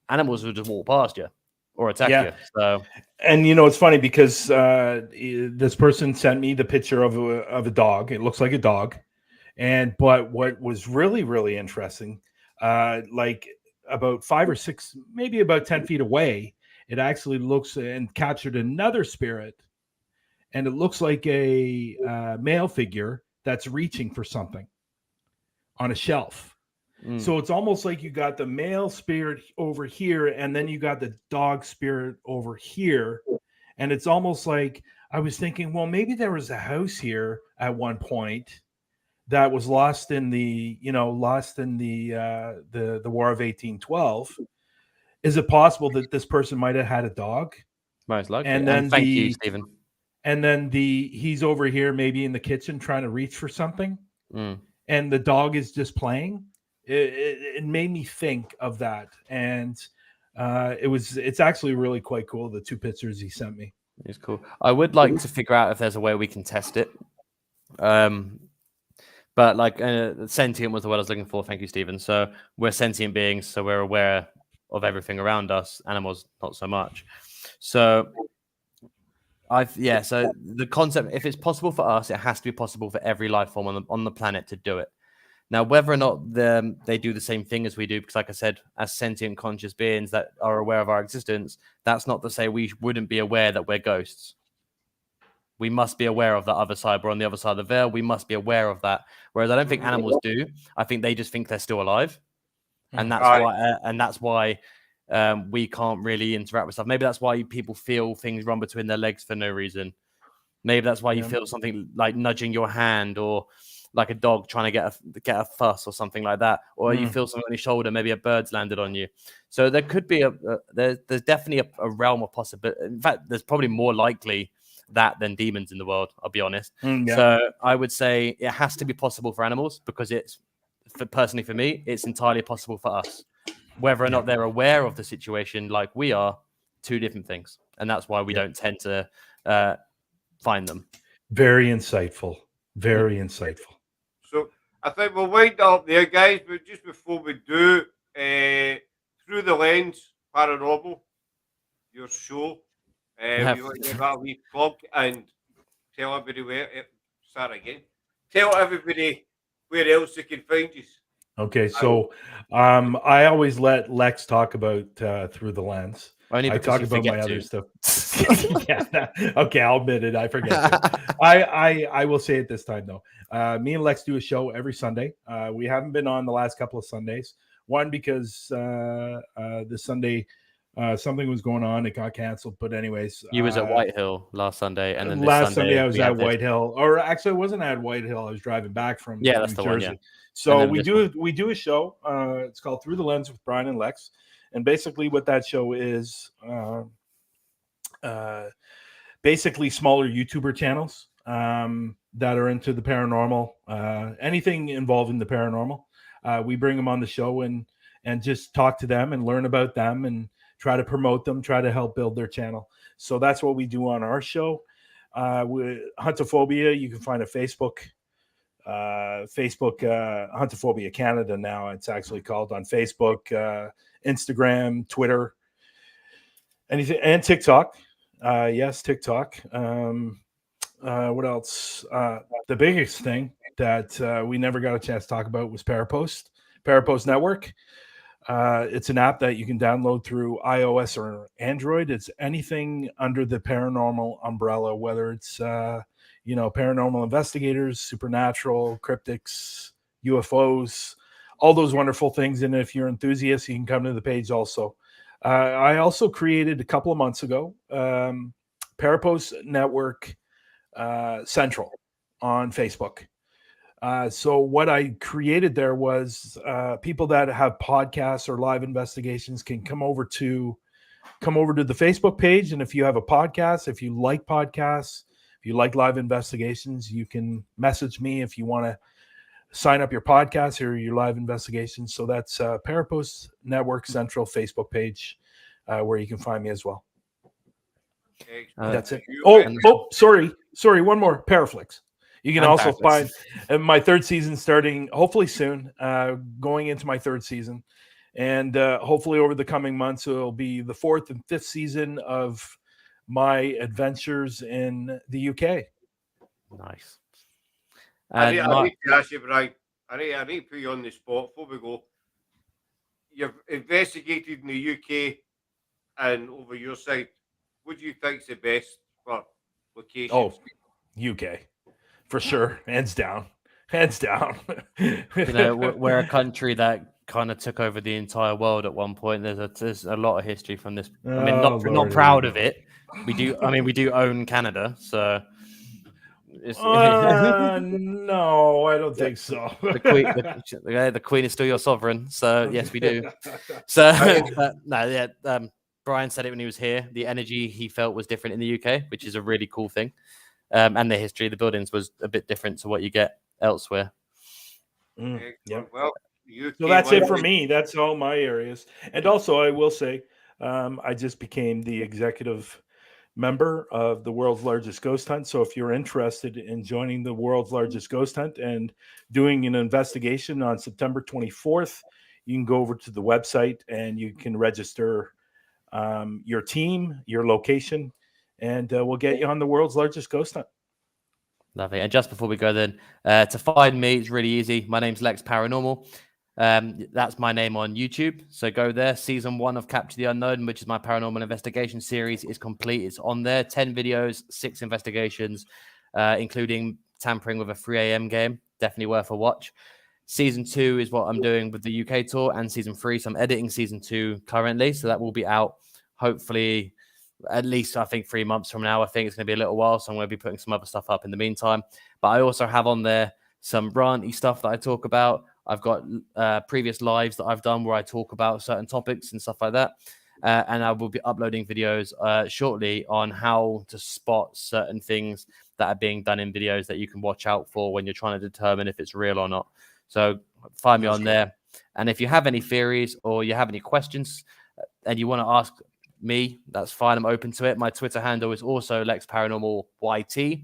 Animals will just walk past you or attack you. So, and it's funny because this person sent me the picture of a dog. It looks like a dog, but what was really, really interesting, like about 5 or 6, maybe about 10 feet away, it actually looks and captured another spirit, and it looks like a male figure that's reaching for something on a shelf. So it's almost like you got the male spirit over here, and then you got the dog spirit over here. And it's almost like I was thinking, well, maybe there was a house here at one point that was lost in the War of 1812. Is it possible that this person might have had a dog? Most likely. And then thank you, Stephen. And then he's over here maybe in the kitchen trying to reach for something, and the dog is just playing. It made me think of that, and it's actually really quite cool. The 2 pictures he sent me. It's cool. I would like to figure out if there's a way we can test it. But like sentient was the word I was looking for. Thank you, Stephen. So we're sentient beings, so we're aware of everything around us. Animals, not so much. So so the concept, if it's possible for us, it has to be possible for every life form on the planet to do it. Now, whether or not they do the same thing as we do, because like I said, as sentient conscious beings that are aware of our existence, that's not to say we wouldn't be aware that we're ghosts. We must be aware of that other side. We're on the other side of the veil. We must be aware of that. Whereas I don't think animals do. I think they just think they're still alive. And that's why we can't really interact with stuff. Maybe that's why people feel things run between their legs for no reason. Maybe that's why you feel something like nudging your hand, or like a dog trying to get a fuss or something like that, or you Mm. feel something on your shoulder, maybe a bird's landed on you. So there could be there's definitely a realm of possibility. In fact, there's probably more likely that than demons in the world, I'll be honest. Yeah. So I would say it has to be possible for animals, because it's personally for me, it's entirely possible for us. Whether or not they're aware of the situation like we are, two different things. And that's why we don't tend to find them. Very insightful. Very insightful. So I think we'll wind up there, guys. But just before we do, Through the Lens Paranormal, your show, you want to give that a wee plug and tell everybody Tell everybody where else they can find you. Okay, so I always let Lex talk about Through the Lens. Only I because talk you about my forget other to. stuff. Yeah. Okay, I'll admit it. I forget. I will say it this time though. Me and Lex do a show every Sunday. We haven't been on the last couple of Sundays. One because this Sunday something was going on. It got canceled. But anyways, You was at Whitehill last Sunday, and then this last Sunday I was we at had this. Whitehill, or actually I wasn't at Whitehill. I was driving back from Yeah, that's New the Jersey. one. Yeah. So then we this do a show. It's called Through the Lens with Bryan and Lex, and basically what that show is, basically smaller YouTuber channels that are into the paranormal, anything involving the paranormal. We bring them on the show and just talk to them and learn about them and try to promote them, try to help build their channel. So that's what we do on our show. With Huntophobia, you can find a Facebook Huntophobia Canada now. It's actually called on Facebook, Instagram, Twitter, anything, and TikTok. Yes, TikTok. What else? The biggest thing that we never got a chance to talk about was Parapost Network. It's an app that you can download through iOS or Android. It's anything under the paranormal umbrella, whether it's paranormal investigators, supernatural, cryptics, UFOs, all those wonderful things. And if you're enthusiasts, you can come to the page also. I also created a couple of months ago Parapost Network Central on Facebook. So what I created there was people that have podcasts or live investigations can come over to the Facebook page. And if you have a podcast, if you like podcasts, if you like live investigations, you can message me if you want to sign up your podcast or your live investigations. So that's Parapost Network Central Facebook page where you can find me as well. That's it. Sorry. One more. Paraflix. You can also find my third season starting hopefully soon, going into my third season. And hopefully over the coming months, it'll be the fourth and fifth season of my adventures in the UK. Nice. I need to ask you, Brian. I need to put you on the spot before we go. You've investigated in the UK and over your side. What do you think is the best for locations? Oh, UK. For sure. Hands down. We're a country that kind of took over the entire world at one point. There's a lot of history from this. I mean, not proud of it. We do own Canada, so it's, no, I don't think so. the Queen is still your sovereign, so yes, we do. So Bryan said it when he was here. The energy he felt was different in the UK, which is a really cool thing. And the history of the buildings was a bit different to what you get elsewhere. Yep. Well, so that's it for me. That's all my areas. And also, I will say, I just became the executive member of the world's largest ghost hunt. So if you're interested in joining the world's largest ghost hunt and doing an investigation on September 24th, you can go over to the website and you can register your team, your location, and we'll get you on the world's largest ghost hunt. Lovely. And just before we go then, to find me, it's really easy. My name's Lex Paranormal. That's my name on YouTube. So go there. Season 1 of Capture the Unknown, which is my paranormal investigation series, is complete. It's on there. 10 videos, 6 investigations, including tampering with a 3 a.m. game. Definitely worth a watch. Season 2 is what I'm doing with the UK tour, and season 3. So I'm editing season 2 currently. So that will be out hopefully at least, I think, 3 months from now. I think it's going to be a little while. So I'm going to be putting some other stuff up in the meantime. But I also have on there some ranty stuff that I talk about. I've got previous lives that I've done where I talk about certain topics and stuff like that. And I will be uploading videos shortly on how to spot certain things that are being done in videos that you can watch out for when you're trying to determine if it's real or not. So find me on there. And if you have any theories or you have any questions and you want to ask me, that's fine. I'm open to it. My Twitter handle is also Lex Paranormal YT.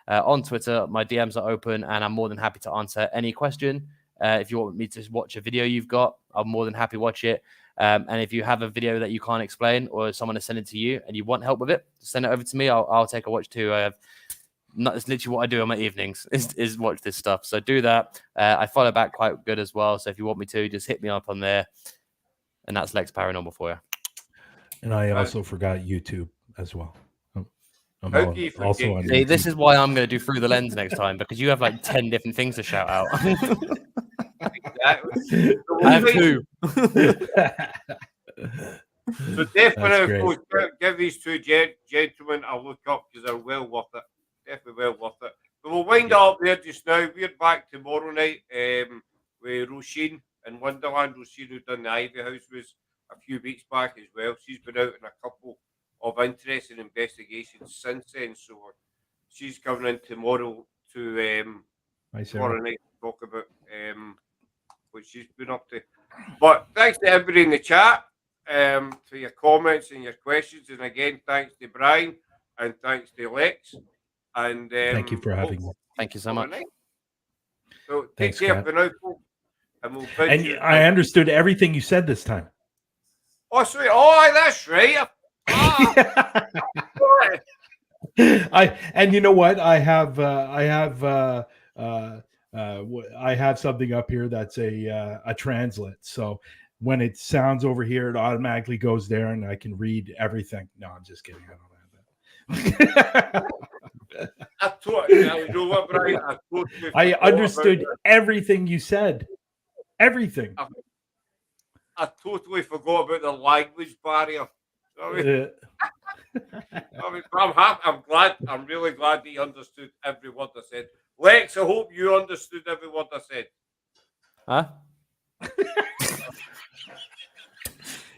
On Twitter, my DMs are open and I'm more than happy to answer any question. If you want me to watch a video you've got, I'm more than happy to watch it. And if you have a video that you can't explain or someone has sent it to you and you want help with it, send it over to me. I'll take a watch too. It's literally what I do on my evenings is watch this stuff. So do that. I follow back quite good as well. So if you want me to, just hit me up on there. And that's Lex Paranormal for you. And I also forgot YouTube as well. I'm How do you also on forget? See, YouTube. this is why I'm going to do Through the Lens next time, because you have like 10 different things to shout out. Exactly. So I have 2. So definitely, great. folks, give these two gentlemen a look up because they're well worth it. Definitely well worth it. But we'll wind up there just now. We're back tomorrow night with Roisin in Wonderland. Roisin, who done the Ivy House, was a few weeks back as well. She's been out in a couple of interesting investigations since then. So she's coming in tomorrow to tomorrow night to talk about what she's been up to. But thanks to everybody in the chat for your comments and your questions. And again, thanks to Bryan and thanks to Lex. And thank you for having me. Thank you so much. So Thanks, take care Kat. for now, folks. And we'll bid And you. I understood everything you said this time. Oh, sweet. Oh, that's right. And you know what? I have something up here that's a translate. So when it sounds over here, it automatically goes there, and I can read everything. No, I'm just kidding. I don't have that. I understood everything you said. Everything. I totally forgot about the language barrier. Sorry. I'm happy. I'm glad. I'm really glad that you understood every word I said. Lex, I hope you understood every word I said. Huh?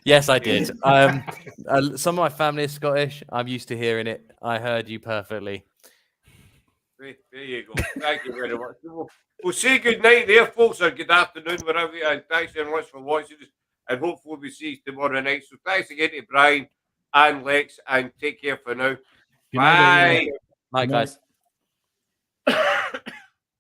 Yes, I did. Some of my family is Scottish. I'm used to hearing it. I heard you perfectly. There you go. Thank you very much. We'll say good night there, folks, or good afternoon, wherever you are. And thanks very much for watching us. And hopefully we'll see you tomorrow night. So thanks again to Bryan and Lex, and take care for now. Good night, Bye. everyone. Bye, guys.